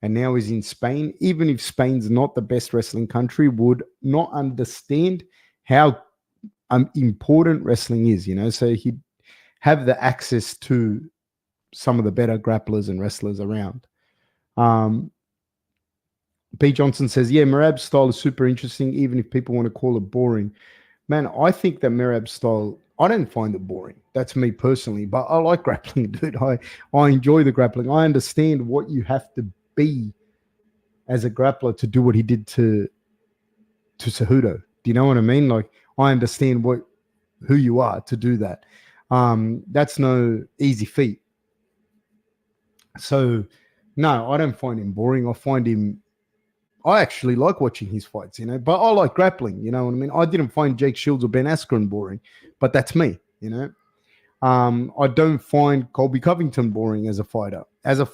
and now is in Spain, even if Spain's not the best wrestling country, would not understand how important wrestling is, you know. So he'd have the access to some of the better grapplers and wrestlers around. B. Johnson says, yeah, Merab's style is super interesting, even if people want to call it boring. Man, I think that Merab's style, I don't find it boring. That's me personally, but I like grappling, dude. I enjoy the grappling. I understand what you have to be as a grappler to do what he did to Cejudo. Do you know what I mean? Like, I understand who you are to do that. That's no easy feat. So, no, I don't find him boring. I actually like watching his fights, you know, but I like grappling, you know what I mean? I didn't find Jake Shields or Ben Askren boring, but that's me, you know. I don't find Colby Covington boring as a fighter. As a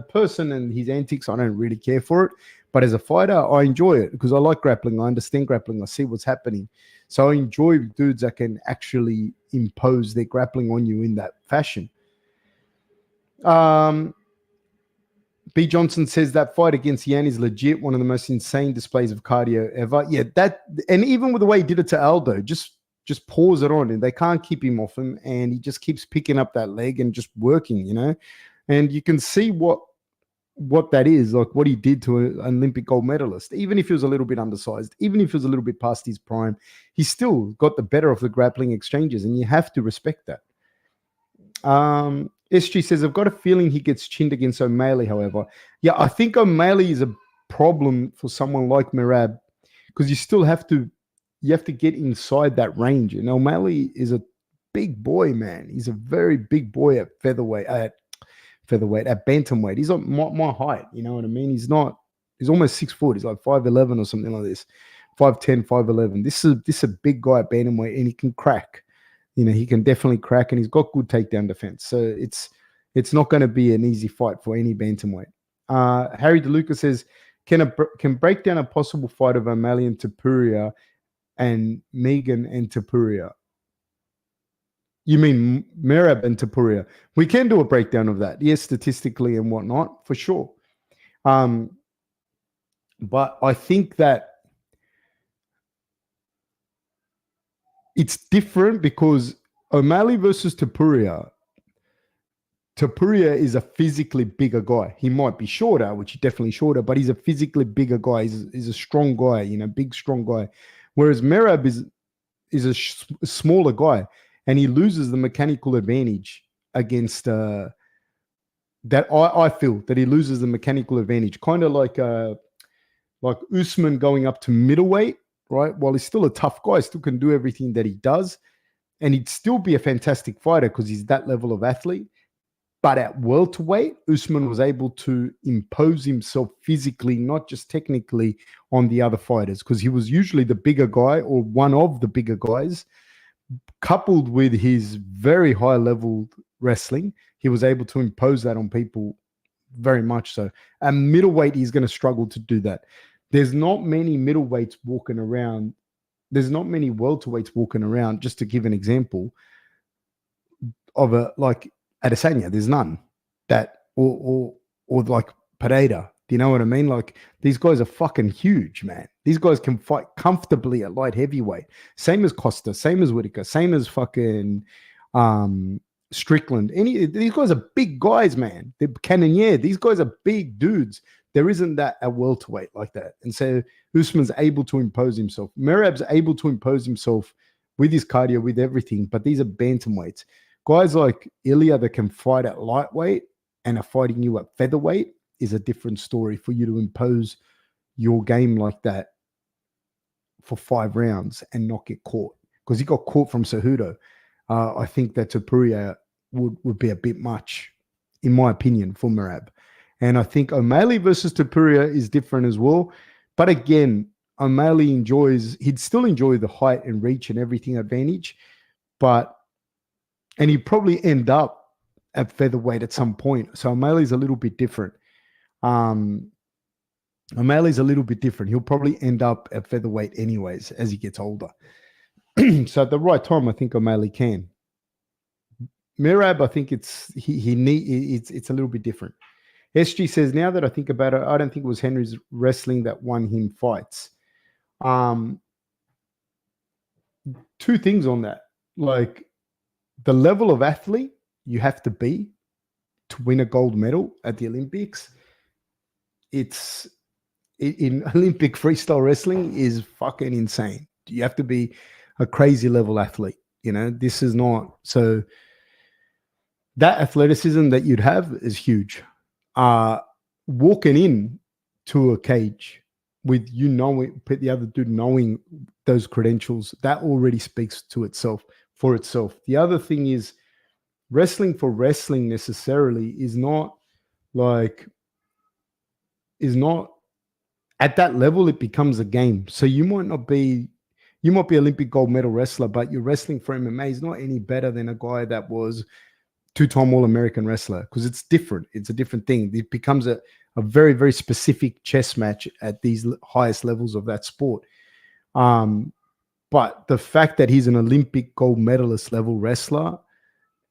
person and his antics, I don't really care for it. But as a fighter, I enjoy it because I like grappling. I understand grappling. I see what's happening. So I enjoy dudes that can actually impose their grappling on you in that fashion. B. Johnson says that fight against Yan is legit, one of the most insane displays of cardio ever. Yeah, and even with the way he did it to Aldo, just pours it on, and they can't keep him off him, and he just keeps picking up that leg and just working, you know. And you can see what that is, like what he did to an Olympic gold medalist. Even if he was a little bit undersized, even if he was a little bit past his prime, he still got the better of the grappling exchanges, and you have to respect that. SG says, I've got a feeling he gets chinned against O'Malley, however. Yeah, I think O'Malley is a problem for someone like Merab because you have to get inside that range. And O'Malley is a big boy, man. He's a very big boy at featherweight, at bantamweight. He's on my height, you know what I mean? He's almost 6 foot. He's like 5'11" or something like this. 5'10", 5'11". This is a big guy at bantamweight, and he can crack. You know, he can definitely crack, and he's got good takedown defense. So it's not going to be an easy fight for any bantamweight. Harry DeLuca says, can break down a possible fight of O'Malley and Topuria and Megan and Topuria. You mean Merab and Topuria? We can do a breakdown of that, yes, statistically and whatnot, for sure. But I think that it's different because O'Malley versus Topuria is a physically bigger guy. He might be shorter, which is definitely shorter, but he's a physically bigger guy. He's a strong guy, you know, big, strong guy. Whereas Merab is a smaller guy, and he loses the mechanical advantage against that. I feel that he loses the mechanical advantage, kind of like Usman going up to middleweight, right? While he's still a tough guy, still can do everything that he does, and he'd still be a fantastic fighter because he's that level of athlete. But at welterweight, Usman was able to impose himself physically, not just technically, on the other fighters because he was usually the bigger guy or one of the bigger guys. Coupled with his very high level wrestling, he was able to impose that on people very much so. At middleweight, he's going to struggle to do that. There's not many middleweights walking around. There's not many welterweights walking around. Just to give an example of Adesanya, there's none that, or like Pereira. Do you know what I mean? Like, these guys are fucking huge, man. These guys can fight comfortably at light heavyweight. Same as Costa, same as Whitaker, same as fucking Strickland. These guys are big guys, man. They're Cannonier. These guys are big dudes. There isn't that at welterweight like that. And so Usman's able to impose himself. Merab's able to impose himself with his cardio, with everything, but these are bantamweights. Guys like Ilya that can fight at lightweight and are fighting you at featherweight is a different story. For you to impose your game like that for 5 rounds and not get caught, because he got caught from Cejudo. I think that Topuria would be a bit much, in my opinion, for Merab. And I think O'Malley versus Topuria is different as well. But again, O'Malley he'd still enjoy the height and reach and everything advantage, and he'd probably end up at featherweight at some point. So O'Malley's a little bit different. O'Malley's a little bit different. He'll probably end up at featherweight anyways as he gets older. So at the right time, I think O'Malley can. Merab, I think it's a little bit different. SG says, now that I think about it, I don't think it was Henry's wrestling that won him fights. 2 things on that. Like, the level of athlete you have to be to win a gold medal at the Olympics, it's in Olympic freestyle wrestling is fucking insane. You have to be a crazy level athlete. You know, this is not so. That athleticism that you'd have is huge. Walking in to a cage with the other dude knowing those credentials, that already speaks for itself. The other thing is, wrestling for wrestling necessarily is not at that level. It becomes a game. So you might be Olympic gold medal wrestler, but your wrestling for MMA is not any better than a guy that was 2-time All-American wrestler, because it's different. It's a different thing. It becomes a very, very specific chess match at these highest levels of that sport. But the fact that he's an Olympic gold medalist level wrestler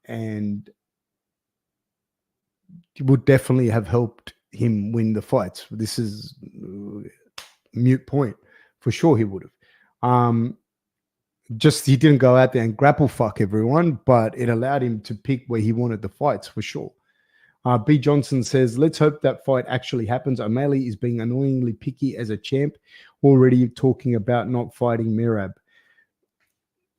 and would definitely have helped him win the fights. This is a mute point. For sure he would have. Just he didn't go out there and grapple fuck everyone, but it allowed him to pick where he wanted the fights, for sure. B. Johnson says, let's hope that fight actually happens. O'Malley is being annoyingly picky as a champ, already talking about not fighting Merab.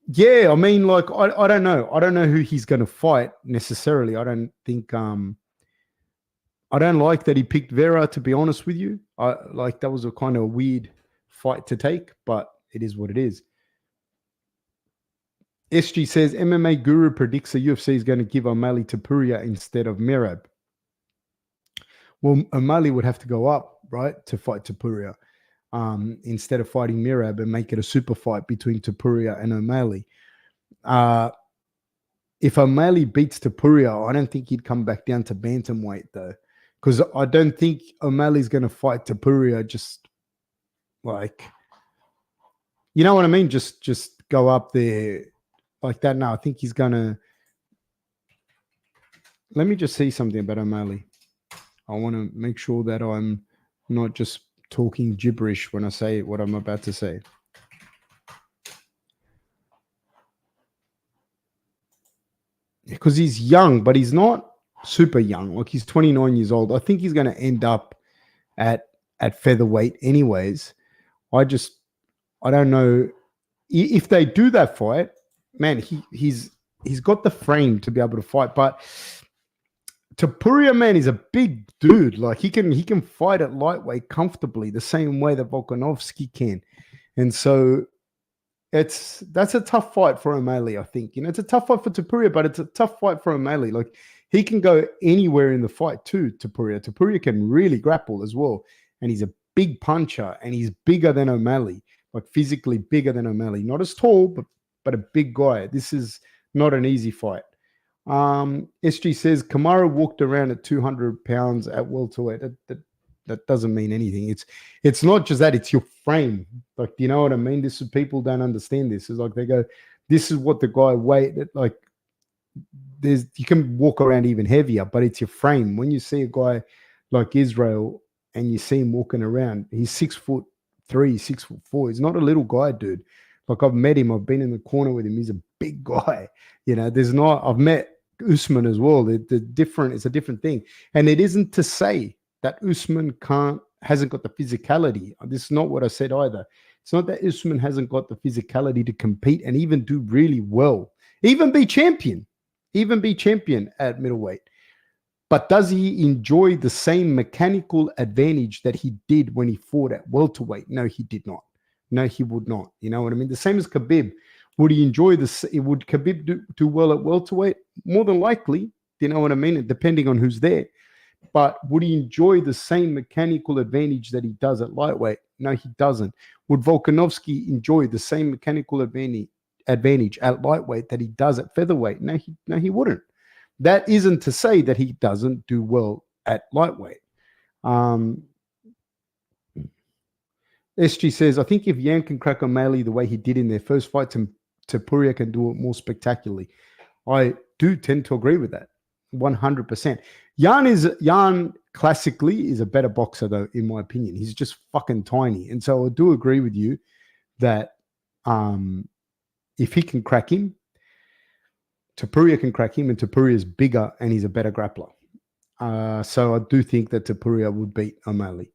Yeah, I mean, like, I don't know. I don't know who he's going to fight necessarily. I don't think I don't like that he picked Vera, to be honest with you. That was a kind of weird fight to take, but it is what it is. SG says, MMA Guru predicts the UFC is going to give O'Malley Topuria instead of Merab. Well, O'Malley would have to go up, right, to fight Topuria instead of fighting Merab and make it a super fight between Topuria and O'Malley. If O'Malley beats Topuria, I don't think he'd come back down to bantamweight, though, because I don't think O'Malley's going to fight Topuria just like, you know what I mean? Just go up there like that. No, I think he's gonna. Let me just see something about O'Malley. I want to make sure that I'm not just talking gibberish when I say what I'm about to say. Because he's young, but he's not super young. Like he's 29 years old. I think he's going to end up at featherweight anyways. I don't know if they do that fight, man, he's got the frame to be able to fight. But Topuria, man, is a big dude. Like he can fight at lightweight comfortably the same way that Volkanovski can. And so that's a tough fight for O'Malley, I think. It's a tough fight for Topuria, but it's a tough fight for O'Malley. Like he can go anywhere in the fight too, Topuria. Topuria can really grapple as well. And he's a big puncher and he's bigger than O'Malley, like physically bigger than O'Malley. Not as tall, but a big guy. This is not an easy fight. SG says Kamaru walked around at 200 pounds at welterweight. That doesn't mean anything. It's not just that, it's your frame. Like, do you know what I mean? This is, people don't understand this. It's like they go, this is what the guy weighed. Like you can walk around even heavier, but it's your frame. When you see a guy like Israel and you see him walking around, he's 6'3", 6'4". He's not a little guy, dude. Like I've met him, I've been in the corner with him. He's a big guy. I've met Usman as well. It's a different thing. And it isn't to say that Usman hasn't got the physicality. This is not what I said either. It's not that Usman hasn't got the physicality to compete and even do really well, even be champion at middleweight. But does he enjoy the same mechanical advantage that he did when he fought at welterweight? No, he did not. No, he would not. You know what I mean? The same as Khabib. Would he enjoy this? Would Khabib do well at welterweight? More than likely. You know what I mean? Depending on who's there. But would he enjoy the same mechanical advantage that he does at lightweight? No, he doesn't. Would Volkanovski enjoy the same mechanical advantage at lightweight that he does at featherweight? No, he wouldn't. That isn't to say that he doesn't do well at lightweight. SG says, I think if Yan can crack O'Malley the way he did in their first fight, Topuria can do it more spectacularly. I do tend to agree with that, 100%. Yan classically is a better boxer, though, in my opinion. He's just fucking tiny. And so I do agree with you that if he can crack him, Topuria can crack him, and Topuria is bigger and he's a better grappler. So I do think that Topuria would beat O'Malley.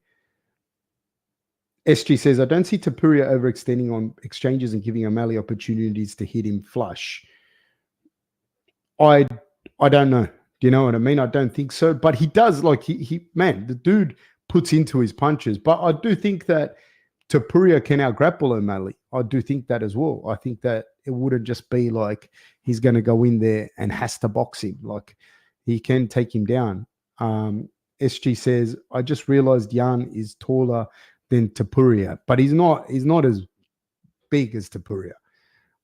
SG says, I don't see Topuria overextending on exchanges and giving O'Malley opportunities to hit him flush. I don't know. Do you know what I mean? I don't think so. But he does, like, the dude puts into his punches. But I do think that Topuria can out-grapple O'Malley. I do think that as well. I think that it wouldn't just be like he's going to go in there and has to box him. Like, he can take him down. SG says, I just realized Yan is taller than Topuria, but he's not as big as Topuria.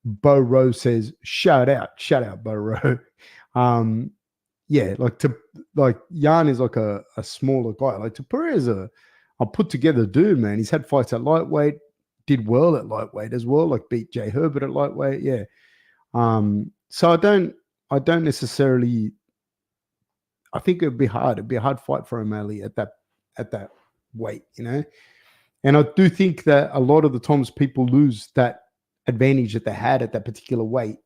Bo Rowe says, shout out, Bo Rowe. Yeah, like Yan is like a smaller guy. Like Topuria is a put together dude, man. He's had fights at lightweight, did well at lightweight as well, like beat Jay Herbert at lightweight. Yeah. So I don't necessarily. I think it'd be hard. It'd be a hard fight for O'Malley at that weight, you know. And I do think that a lot of the times people lose that advantage that they had at that particular weight.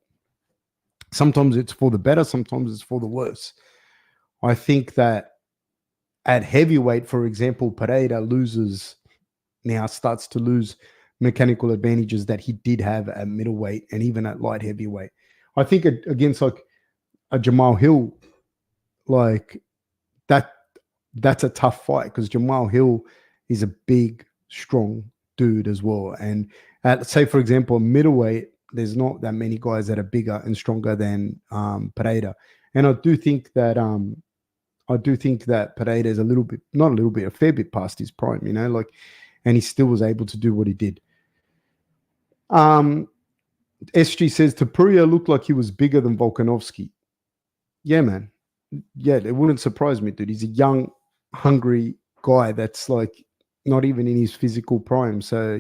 Sometimes it's for the better, sometimes it's for the worse. I think that at heavyweight, for example, Pereira starts to lose mechanical advantages that he did have at middleweight and even at light heavyweight. I think against like a Jamal Hill, like that's a tough fight because Jamal Hill is a big, strong dude as well. And at, say, for example, middleweight, there's not that many guys that are bigger and stronger than Pereira. And I do think that Pereira is a fair bit past his prime, you know, like, and he still was able to do what he did. SG says Topuria looked like he was bigger than Volkanovski. Yeah, man. Yeah, it wouldn't surprise me, dude. He's a young, hungry guy that's like not even in his physical prime. So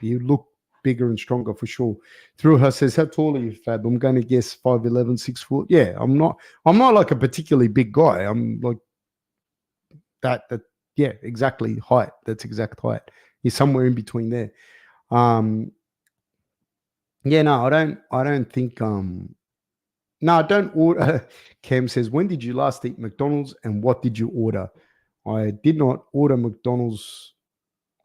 you look bigger and stronger for sure. Through her says, how tall are you, Fab? I'm going to guess 5'11", 6 foot. Yeah, I'm not like a particularly big guy. I'm like that. Yeah, exactly height. That's exact height. He's somewhere in between there. Yeah, no, I don't think no, I don't order. Cam says, when did you last eat McDonald's and what did you order? I did not order McDonald's.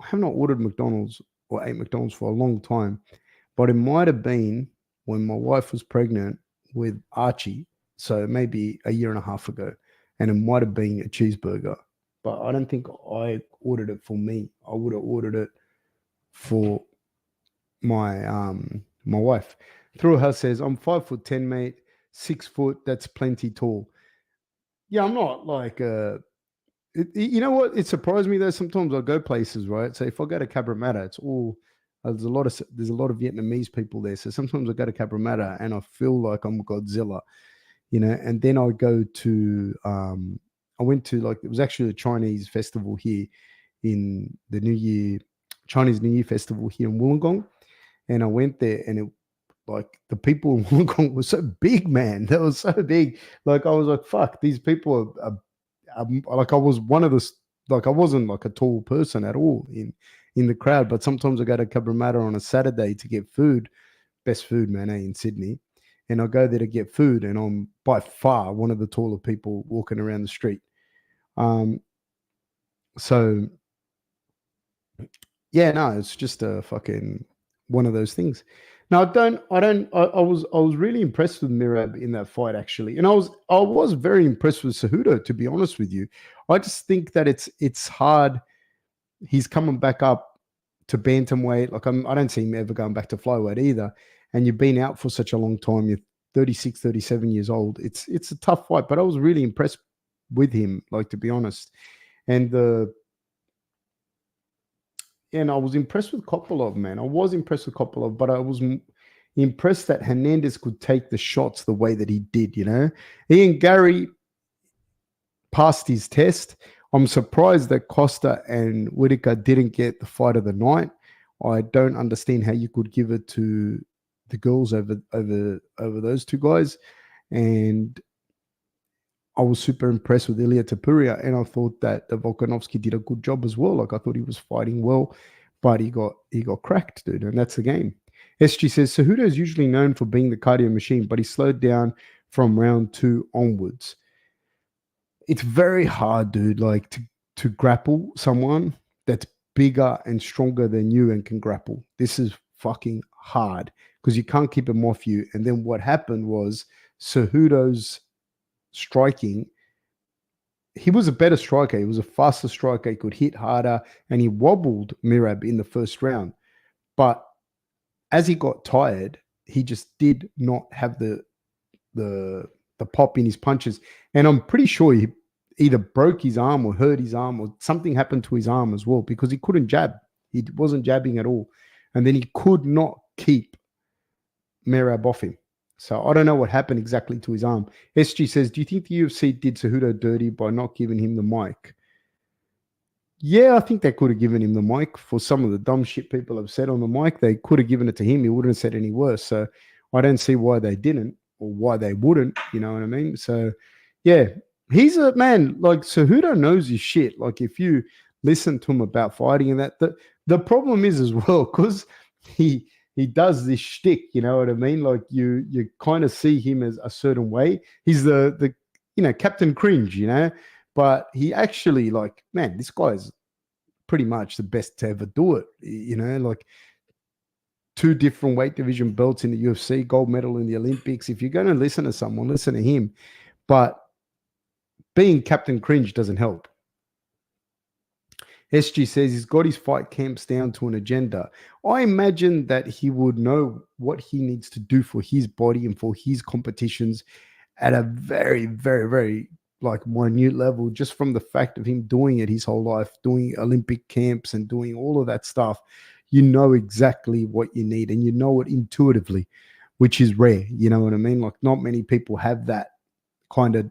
I have not ordered McDonald's or ate McDonald's for a long time, but it might have been when my wife was pregnant with Archie. So maybe a year and a half ago. And it might have been a cheeseburger, but I don't think I ordered it for me. I would have ordered it for my my wife. Through her says, I'm 5'10", mate, 6 foot. That's plenty tall. Yeah, I'm not like you know what? It surprised me though. Sometimes I go places, right? So if I go to Cabramatta, it's all there's a lot of Vietnamese people there. So sometimes I go to Cabramatta and I feel like I'm Godzilla, you know. And then I go to I went to like it was actually a Chinese festival here in the Chinese New Year festival here in Wollongong, and I went there and it like the people in Wollongong were so big, man. They were so big. Like I was like, fuck, these people are like I was one of the like I wasn't like a tall person at all in the crowd, but sometimes I go to Cabramatta on a Saturday to get food, best food, man, in Sydney, and I go there to get food, and I'm by far one of the taller people walking around the street. So yeah, no, it's just a fucking one of those things. Now I was really impressed with Mirab in that fight actually. And I was very impressed with Cejudo, to be honest with you. I just think that it's hard. He's coming back up to bantamweight. Like I don't see him ever going back to flyweight either. And you've been out for such a long time. You're 36, 37 years old. It's a tough fight, but I was really impressed with him, like to be honest. And I was impressed with Kopylov, man. I was impressed with Kopylov, but I was impressed that Hernandez could take the shots the way that he did, you know. Ian Gary passed his test. I'm surprised that Costa and Whitaker didn't get the fight of the night. I don't understand how you could give it to the girls over those two guys. And I was super impressed with Ilya Topuria, and I thought that Volkanovski did a good job as well. Like I thought he was fighting well, but he got cracked, dude, and that's the game. SG says Cejudo is usually known for being the cardio machine, but he slowed down from round 2 onwards. It's very hard, dude, like to grapple someone that's bigger and stronger than you and can grapple. This is fucking hard because you can't keep him off you. And then what happened was Cejudo's striking, he was a better striker. He was a faster striker. He could hit harder, and he wobbled Mirab in the first round. But as he got tired, he just did not have the pop in his punches. And I'm pretty sure he either broke his arm or hurt his arm or something happened to his arm as well because he couldn't jab. He wasn't jabbing at all. And then he could not keep Mirab off him. So I don't know what happened exactly to his arm. SG says, do you think the UFC did Cejudo dirty by not giving him the mic? Yeah, I think they could have given him the mic for some of the dumb shit people have said on the mic. They could have given it to him. He wouldn't have said any worse. So I don't see why they didn't or why they wouldn't. You know what I mean? So, yeah, he's a man. Like, Cejudo knows his shit. Like, if you listen to him about fighting and that, the problem is as well, because he does this shtick, you know what I mean? Like you kind of see him as a certain way. He's the Captain Cringe, you know, but he actually like, man, this guy's pretty much the best to ever do it. You know, like 2 different weight division belts in the UFC, gold medal in the Olympics. If you're going to listen to someone, listen to him. But being Captain Cringe doesn't help. SG says he's got his fight camps down to an agenda. I imagine that he would know what he needs to do for his body and for his competitions at a very, very, very like minute level, just from the fact of him doing it his whole life, doing Olympic camps and doing all of that stuff. You know exactly what you need and you know it intuitively, which is rare. You know what I mean? Like not many people have that kind of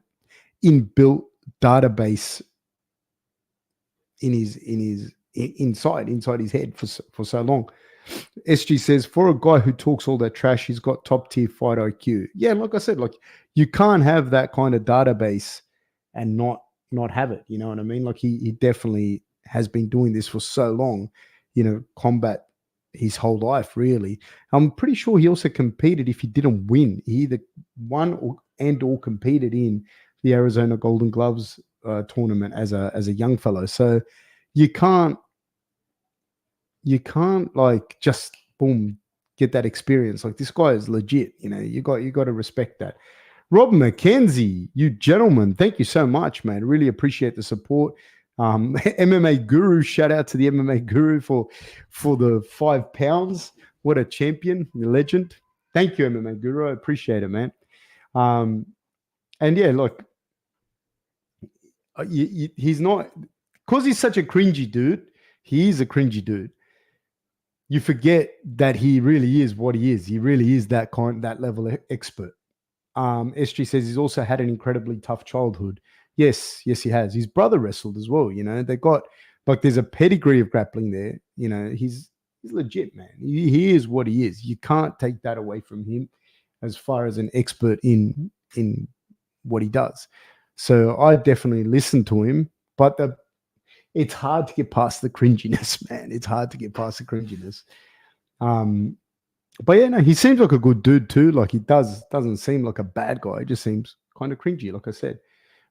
inbuilt database inside his head for so long. SG says, for a guy who talks all that trash, he's got top tier fight IQ. Yeah, like I said, like you can't have that kind of database and not have it. You know what I mean? Like he definitely has been doing this for so long, combat his whole life, really. I'm pretty sure he also competed. If he didn't win, he either won or competed in the Arizona Golden Gloves tournament as a young fellow. So you can't like just boom get that experience. Like this guy is legit. You got to respect that. Rob McKenzie, you gentlemen, thank you so much, man. Really appreciate the support. MMA Guru, shout out to the MMA Guru for the £5. What a champion, a legend. Thank you, MMA Guru. I appreciate it, man. And yeah, look, he's not, because he's such a cringy dude. He is a cringy dude. You forget that he really is what he is. He really is that level expert. SG says he's also had an incredibly tough childhood. Yes, he has. His brother wrestled as well. They got like there's a pedigree of grappling there. He's legit, man. He is what he is. You can't take that away from him as far as an expert in what he does. So I definitely listen to him, but it's hard to get past the cringiness, man. It's hard to get past the cringiness. But yeah, no, he seems like a good dude too. Like he doesn't seem like a bad guy. He just seems kind of cringy, like I said.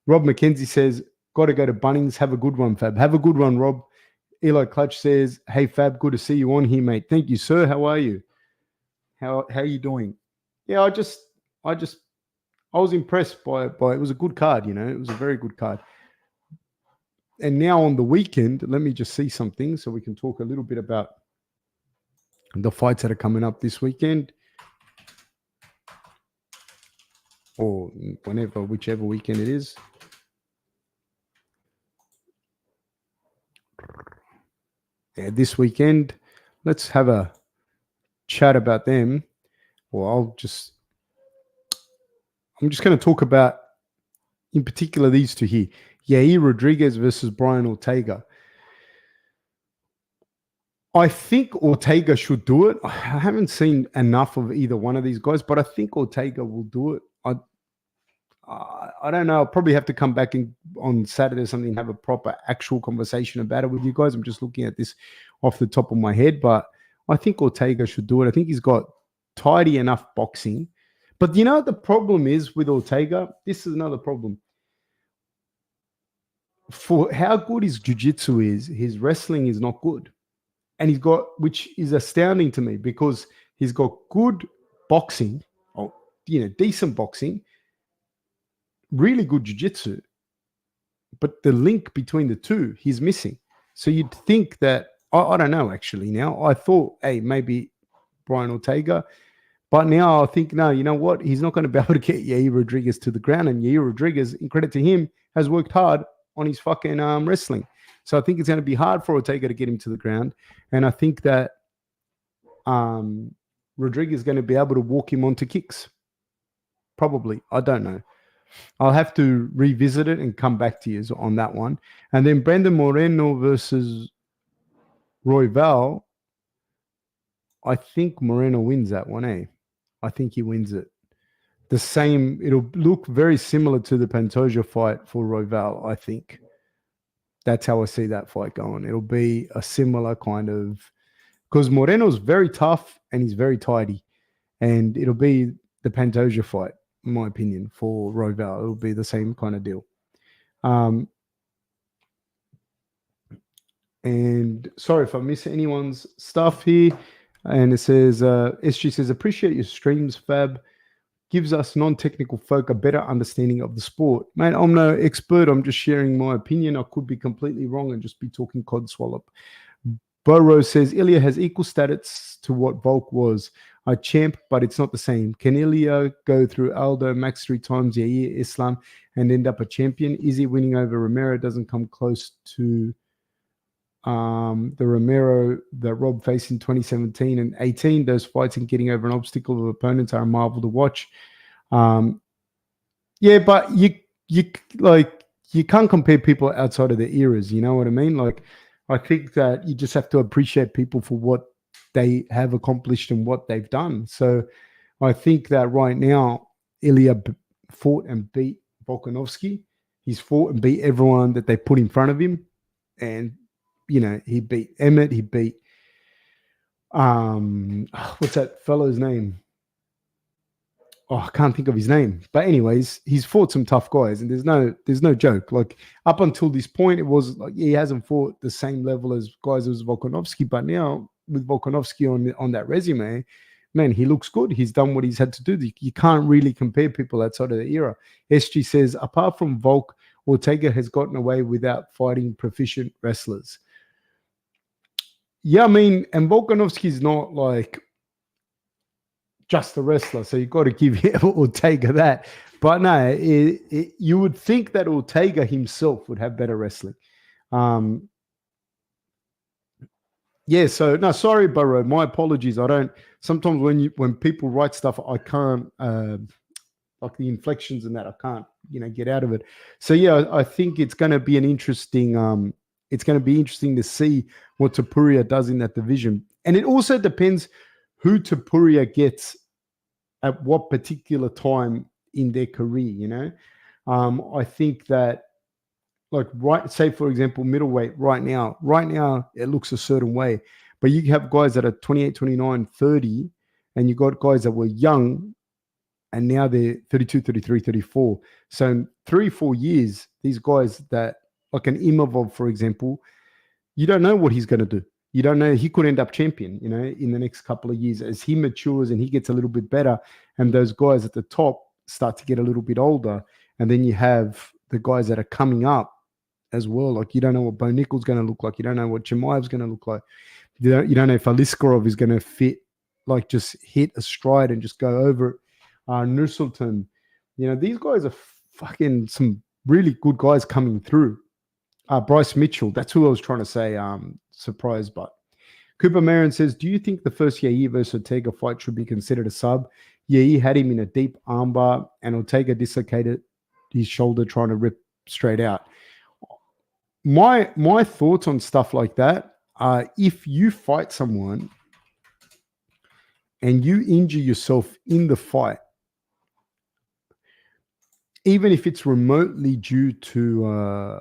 Rob McKenzie says, got to go to Bunnings. Have a good one, Fab. Have a good one, Rob. Eli Clutch says, hey, Fab, good to see you on here, mate. Thank you, sir. How are you? How are you doing? Yeah, I was impressed by it. It was a good card, It was a very good card. And now on the weekend, let me just see something so we can talk a little bit about the fights that are coming up this weekend. Or whichever weekend it is. Yeah, this weekend. Let's have a chat about them. Or I'm just going to talk about, in particular, these two here. Yair Rodriguez versus Brian Ortega. I think Ortega should do it. I haven't seen enough of either one of these guys, but I think Ortega will do it. I don't know. I'll probably have to come back on Saturday or something and have a proper actual conversation about it with you guys. I'm just looking at this off the top of my head, but I think Ortega should do it. I think he's got tidy enough boxing. But the problem is with Ortega, this is another problem. For how good his jiu-jitsu is, his wrestling is not good. And which is astounding to me because he's got good boxing, decent boxing, really good jiu-jitsu, but the link between the two, he's missing. So you'd think that, I don't know actually now. I thought, hey, maybe Brian Ortega, but now I think, no, you know what? He's not going to be able to get Yair Rodriguez to the ground, and Yair Rodriguez, in credit to him, has worked hard on his fucking wrestling. So I think it's going to be hard for Ortega to get him to the ground. And I think that Rodriguez is going to be able to walk him onto kicks. Probably. I don't know. I'll have to revisit it and come back to you on that one. And then Brandon Moreno versus Royval. I think Moreno wins that one, eh? I think he wins it. It'll look very similar to the Pantoja fight for Royval, I think. That's how I see that fight going. It'll be a similar kind of, because Moreno's very tough and he's very tidy. And it'll be the Pantoja fight, in my opinion, for Royval. It'll be the same kind of deal. And sorry if I miss anyone's stuff here. And it says, SG says, appreciate your streams, Fab. Gives us non-technical folk a better understanding of the sport. Mate, I'm no expert. I'm just sharing my opinion. I could be completely wrong and just be talking codswallop. Burrow says, Ilya has equal status to what Volk was. A champ, but it's not the same. Can Ilya go through Aldo, Max 3 times, Yair, Islam, and end up a champion? Izzy winning over Romero doesn't come close to the Romero that Rob faced in 2017 and 18. Those fights and getting over an obstacle of opponents are a marvel to watch. Yeah, but you can't compare people outside of their eras. You know what I mean? Like, I think that you just have to appreciate people for what they have accomplished and what they've done. So I think that right now, Ilya fought and beat Volkanovski. He's fought and beat everyone that they put in front of him. And, he beat Emmett. He beat, what's that fellow's name? Oh, I can't think of his name. But anyways, he's fought some tough guys, and there's no joke. Like, up until this point, it was like he hasn't fought the same level as guys as Volkanovski. But now with Volkanovski on that resume, man, he looks good. He's done what he's had to do. You can't really compare people outside of the era. SG says, apart from Volk, Ortega has gotten away without fighting proficient wrestlers. Yeah, I mean, and Volkanovski's not like just a wrestler, so you've got to give Ortega that. But no, you would think that Ortega himself would have better wrestling. Yeah, so no, sorry, Burrow. My apologies. I don't. Sometimes when people write stuff, I can't like the inflections and that I can't get out of it. So yeah, I think it's going to be an interesting. It's going to be interesting to see what Topuria does in that division, and it also depends who Topuria gets at what particular time in their career. I think that. Like, say, for example, middleweight right now it looks a certain way, but you have guys that are 28, 29, 30, and you got guys that were young and now they're 32, 33, 34. So in 3-4 years, these guys that, like an Imavov, for example, you don't know what he's going to do. You don't know. He could end up champion, in the next couple of years as he matures and he gets a little bit better. And those guys at the top start to get a little bit older. And then you have the guys that are coming up as well. Like, you don't know what Bo Nickel's going to look like. You don't know what Chimaev's going to look like. You don't know if Aliskarov is going to fit, like, just hit a stride and just go over it. Nursultan, these guys are fucking some really good guys coming through. Bryce Mitchell, that's who I was trying to say. Surprised, but Cooper Marin says, do you think the first Yair versus Ortega fight should be considered a sub? Yair had him in a deep armbar and Ortega dislocated his shoulder trying to rip straight out. My thoughts on stuff like that are, if you fight someone and you injure yourself in the fight, even if it's remotely due to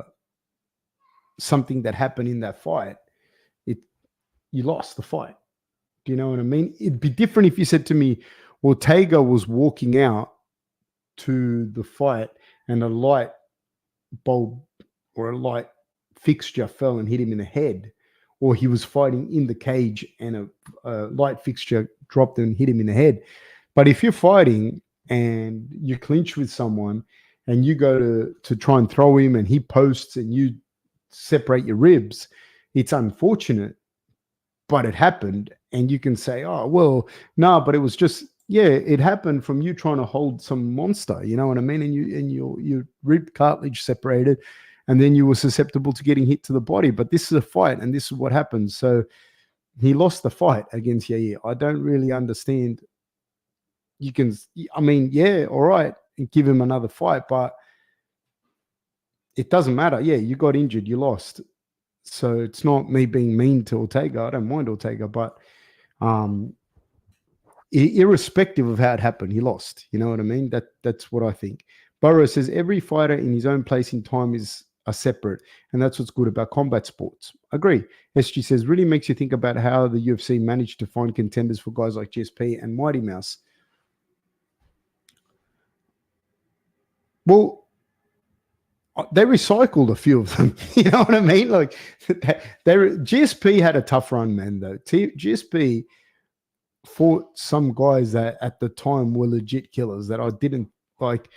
something that happened in that fight, you lost the fight. Do you know what I mean? It'd be different if you said to me, Ortega was walking out to the fight and a light bulb or a light fixture fell and hit him in the head, or he was fighting in the cage and a light fixture dropped and hit him in the head. But if you're fighting and you clinch with someone and you go to try and throw him and he posts and you separate your ribs, it's unfortunate, but it happened. And you can say, oh, well, no, but it was just, it happened from you trying to hold some monster, you know what I mean? And your rib cartilage separated, and then you were susceptible to getting hit to the body. But this is a fight, and this is what happens. So he lost the fight against Yair. I don't really understand. You can, all right, and give him another fight, but it doesn't matter. Yeah, you got injured, you lost. So it's not me being mean to Ortega. I don't mind Ortega, but irrespective of how it happened, he lost. You know what I mean? That's what I think. Burrow says every fighter in his own place in time are separate, and that's what's good about combat sports. Agree. SG says really makes you think about how the UFC managed to find contenders for guys like GSP and Mighty Mouse. Well, they recycled a few of them. You know what I mean? Like, GSP had a tough run, man, though. GSP fought some guys that at the time were legit killers that I didn't like.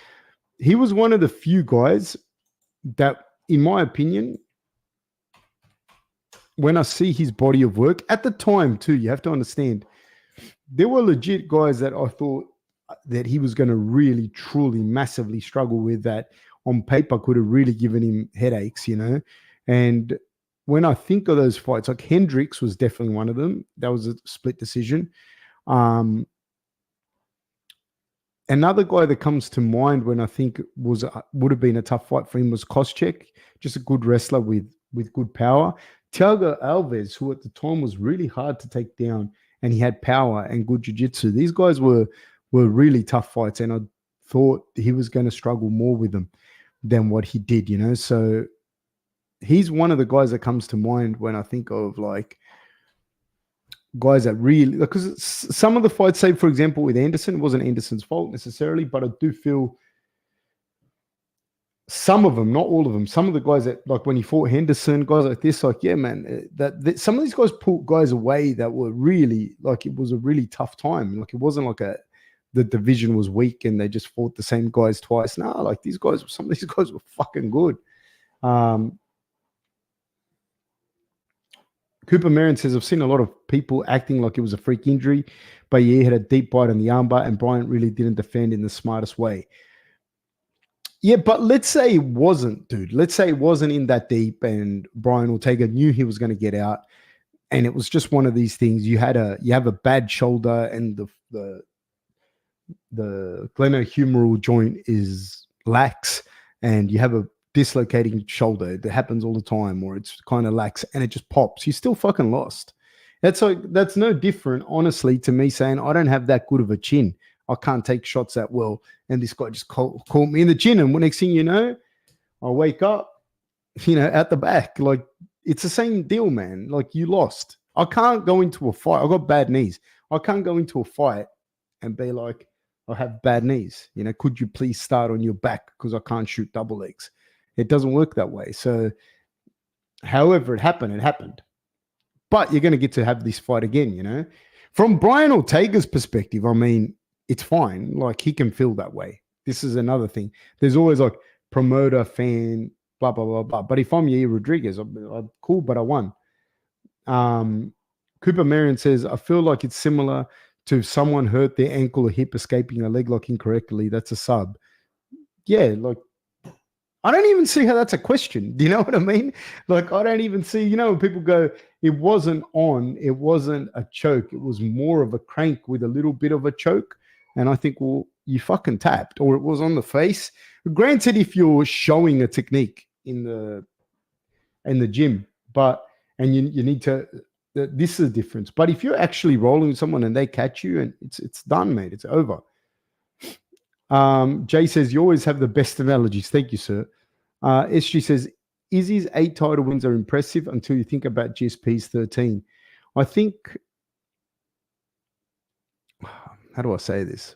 He was one of the few guys that, in my opinion, when I see his body of work at the time too, you have to understand, there were legit guys that I thought that he was going to really, truly, massively struggle with, that on paper could have really given him headaches, And when I think of those fights, like Hendricks was definitely one of them. That was a split decision. Another guy that comes to mind when I think would have been a tough fight for him was Koscheck, just a good wrestler with good power. Thiago Alves, who at the time was really hard to take down and he had power and good jiu-jitsu. These guys were really tough fights, and I thought he was going to struggle more with them than what he did, you know. So he's one of the guys that comes to mind when I think of like guys that really, because some of the fights, say for example with Anderson, it wasn't Anderson's fault necessarily, but I do feel some of them, not all of them, some of the guys that, like when he fought Henderson, guys like this, like, yeah, man, that some of these guys pulled guys away that were really, like, it was a really tough time. Like, it wasn't like the division was weak and they just fought the same guys twice. No, like these guys, some of these guys were fucking good. Cooper Marin says, I've seen a lot of people acting like it was a freak injury, but yeah, he had a deep bite on the armbar and Bryant really didn't defend in the smartest way. Yeah, but let's say it wasn't, dude. Let's say it wasn't in that deep and Brian Ortega knew he was going to get out, and it was just one of these things. You have a bad shoulder and the glenohumeral joint is lax, and you have a dislocating shoulder. It happens all the time, or it's kind of lax and it just pops. You still fucking lost. That's no different, honestly, to me saying I don't have that good of a chin. I can't take shots that well. And this guy just caught me in the chin. And next thing you know, I wake up, at the back. Like, it's the same deal, man. Like, you lost. I can't go into a fight. I got bad knees. I can't go into a fight and be like, I have bad knees. Could you please start on your back because I can't shoot double legs? It doesn't work that way. So, however it happened, it happened. But you're going to get to have this fight again, From Brian Ortega's perspective, I mean, it's fine. Like, he can feel that way. This is another thing. There's always like promoter, fan, blah, blah, blah, blah. But if I'm Yair Rodriguez, I'm cool, but I won. Cooper Marion says, I feel like it's similar to if someone hurt their ankle or hip escaping a leg lock incorrectly. That's a sub. Yeah, like, I don't even see how that's a question. Do you know what I mean? Like, I don't even see, when people go, it wasn't a choke. It was more of a crank with a little bit of a choke. And I think, well, you fucking tapped, or it was on the face. Granted, if you're showing a technique in the gym, and you need to, this is the difference. But if you're actually rolling with someone and they catch you, and it's done, mate. It's over. Jay says, you always have the best analogies. Thank you, sir. SG says, Izzy's 8 title wins are impressive until you think about GSP's 13. I think, how do I say this?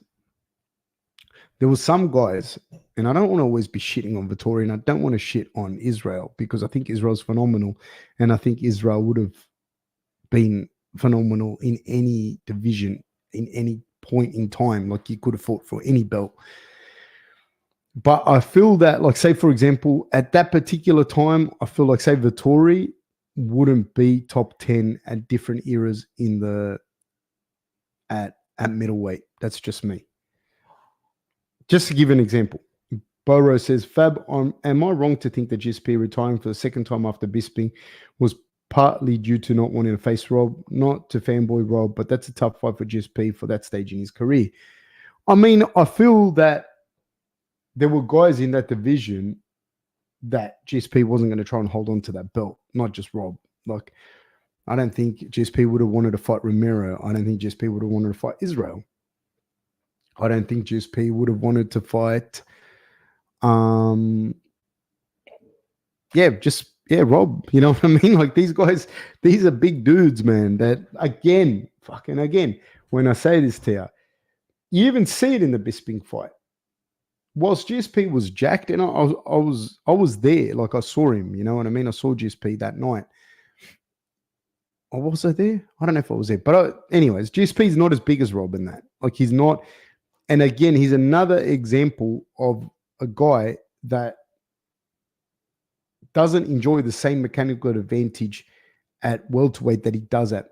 There was some guys, and I don't want to always be shitting on Vettori, and I don't want to shit on Israel because I think Israel's phenomenal, and I think Israel would have been phenomenal in any division, in any point in time. Like, he could have fought for any belt. But I feel that, like, say, for example, at that particular time, I feel like, say, Vettori wouldn't be top 10 at different eras at middleweight. That's just me. Just to give an example, Boro says, Fab, am I wrong to think that GSP retiring for the second time after Bisping was partly due to not wanting to face Rob, not to fanboy Rob, but that's a tough fight for GSP for that stage in his career? I mean, I feel that there were guys in that division that GSP wasn't going to try and hold on to that belt, not just Rob. Like, I don't think GSP would have wanted to fight Romero. I don't think GSP would have wanted to fight Israel. I don't think GSP would have wanted to fight, Rob. You know what I mean? Like, these guys, these are big dudes, man. That again, when I say this to you, you even see it in the Bisping fight. Whilst GSP was jacked, and I was there, like, I saw him. You know what I mean? I saw GSP that night. Or was I there? I don't know if I was there. But anyways, GSP's not as big as Rob in that. Like, he's not. And again, he's another example of a guy that doesn't enjoy the same mechanical advantage at welterweight that he does at.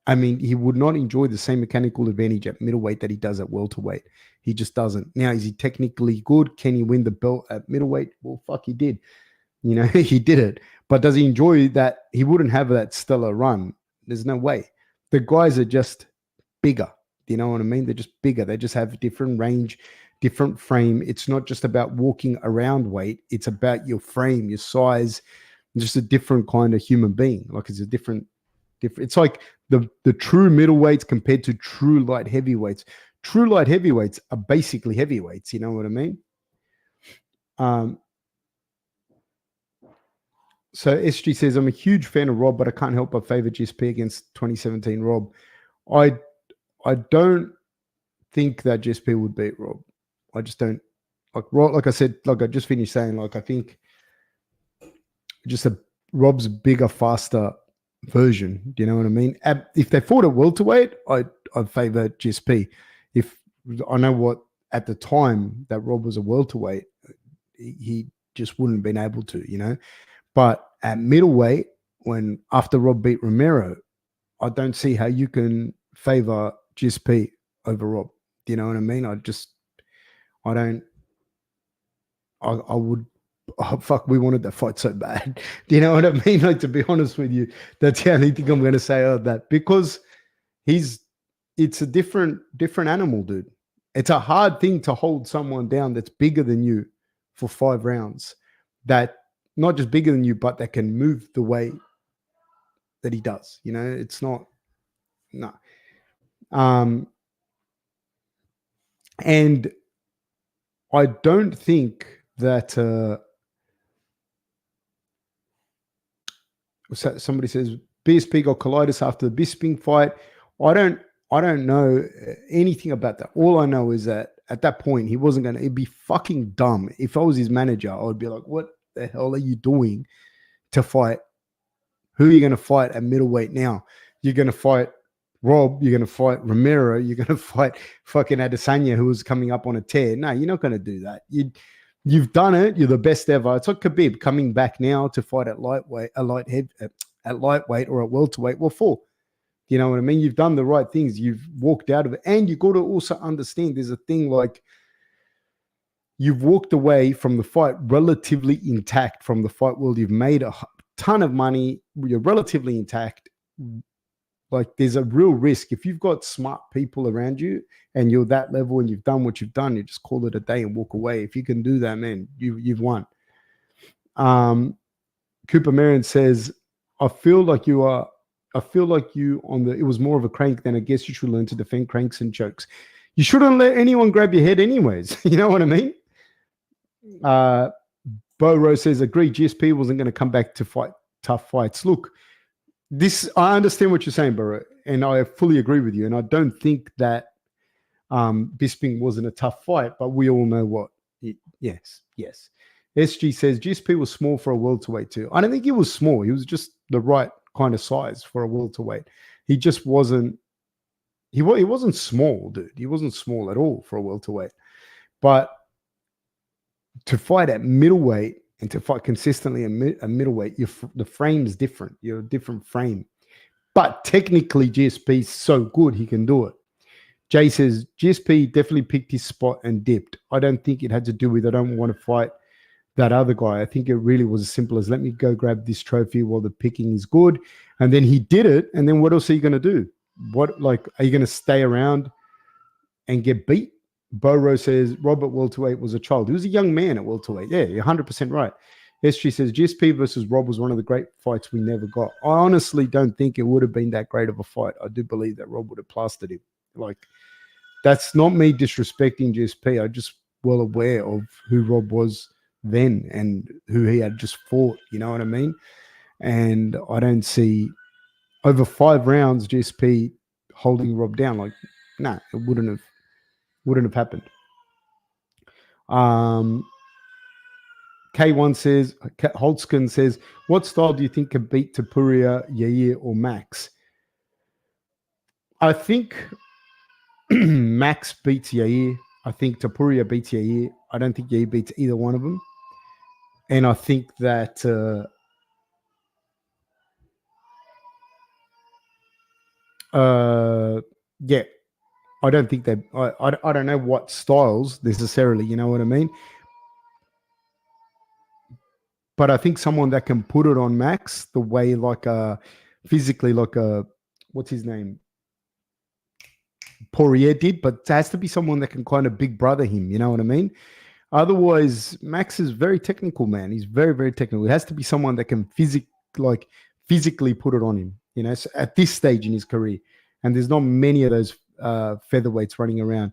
I mean, he would not enjoy the same mechanical advantage at middleweight that he does at welterweight. He just doesn't. Now, is he technically good? Can he win the belt at middleweight? Well, fuck, he did. He did it. But does he enjoy that? He wouldn't have that stellar run. There's no way. The guys are just bigger. You know what I mean? They're just bigger. They just have different range, different frame. It's not just about walking around weight. It's about your frame, your size, just a different kind of human being. Like, it's a different. It's like the true middleweights compared to true light heavyweights. True light heavyweights are basically heavyweights. You know what I mean? So SG says, I'm a huge fan of Rob, but I can't help but favor GSP against 2017 Rob. I don't think that GSP would beat Rob. I just don't. Like I said, like I just finished saying, like I think just Rob's bigger, faster version. Do you know what I mean? If they fought at welterweight, I'd favor GSP. If I know what at the time that Rob was a welterweight, he just wouldn't have been able to, you know. But at middleweight, after Rob beat Romero, I don't see how you can favor GSP over Rob. Do you know what I mean? I would. Oh, fuck, we wanted that fight so bad. Do you know what I mean? Like, to be honest with you, that's the only thing I'm going to say of that, because it's a different animal, dude. It's a hard thing to hold someone down that's bigger than you for 5 rounds, that not just bigger than you, but that can move the way that he does. You know, it's not, no. And I don't think that somebody says BSP got colitis after the Bisping fight. I don't know anything about that. All I know is that at that point he wasn't going to. It'd be fucking dumb if I was his manager. I would be like, "What the hell are you doing to fight? Who are you going to fight at middleweight now? You're going to fight Rob. You're going to fight Romero. You're going to fight fucking Adesanya, who was coming up on a tear. No, you're not going to do that. You've done it. You're the best ever. It's like Khabib coming back now to fight at lightweight, at lightweight or at welterweight. Well, for. You know what I mean? You've done the right things. You've walked out of it. And you got to also understand there's a thing like you've walked away from the fight relatively intact from the fight world. You've made a ton of money. You're relatively intact. Like, there's a real risk. If you've got smart people around you and you're that level and you've done what you've done, you just call it a day and walk away. If you can do that, man, you've won. Cooper Marion says, I feel like you it was more of a crank than I guess you should learn to defend cranks and chokes. You shouldn't let anyone grab your head anyways. You know what I mean? Bo Rose says, agree, GSP wasn't going to come back to fight tough fights. Look, I understand what you're saying, Bo, and I fully agree with you. And I don't think that Bisping wasn't a tough fight, but we all know what. Yes. SG says, GSP was small for a welterweight too. I don't think he was small. He was just the right kind of size for a welterweight. He just wasn't. He wasn't small, dude. He wasn't small at all for a welterweight. But to fight at middleweight and to fight consistently at middleweight, the frame's different. You're a different frame. But technically, GSP's so good he can do it. Jay says GSP definitely picked his spot and dipped. I don't think it had to do with I don't want to fight that other guy. I think it really was as simple as let me go grab this trophy while the picking is good. And then he did it. And then what else are you going to do? Are you going to stay around and get beat? Boro says Robert welterweight was a child. He was a young man at welterweight. Yeah, you're 100% right. SG says GSP versus Rob was one of the great fights we never got. I honestly don't think it would have been that great of a fight. I do believe that Rob would have plastered him. Like, that's not me disrespecting GSP. I'm just well aware of who Rob was then and who he had just fought, you know what I mean? And I don't see over 5 rounds GSP holding Rob down. Like, no, it wouldn't have happened. K1 says, Holtzkin says, what style do you think can beat Topuria, Yair, or Max? I think Max beats Yair. I think Topuria beats Yair. I don't think Yair beats either one of them. And I think that I don't think that I don't know what styles necessarily, you know what I mean? But I think someone that can put it on Max the way physically what's his name? Poirier did, but it has to be someone that can kind of big brother him, you know what I mean? Otherwise, Max is very technical, man. He's very, very technical. It has to be someone that can physically put it on him. so at this stage in his career. And there's not many of those featherweights running around.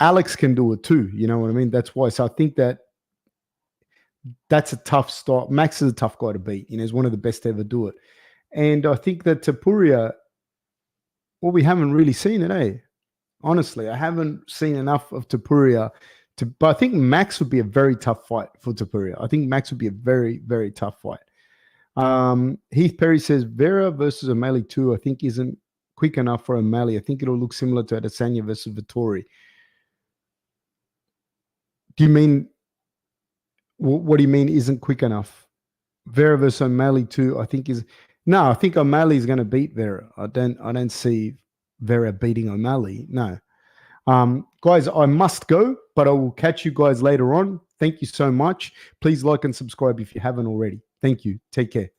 Alex can do it too. You know what I mean? That's why. So I think that's a tough start. Max is a tough guy to beat. He's one of the best to ever do it. And I think that Topuria, well, we haven't really seen it, eh? Honestly, I haven't seen enough of Topuria but I think Max would be a very tough fight for Topuria. I think Max would be a very, very tough fight. Heath Perry says Vera versus O'Malley 2, I think isn't quick enough for O'Malley. I think it'll look similar to Adesanya versus Vettori. Do you mean, what do you mean isn't quick enough? Vera versus O'Malley 2, I think I think O'Malley is going to beat Vera. I don't see Vera beating O'Malley. No. Guys, I must go, but I will catch you guys later on. Thank you so much. Please like and subscribe if you haven't already. Thank you. Take care.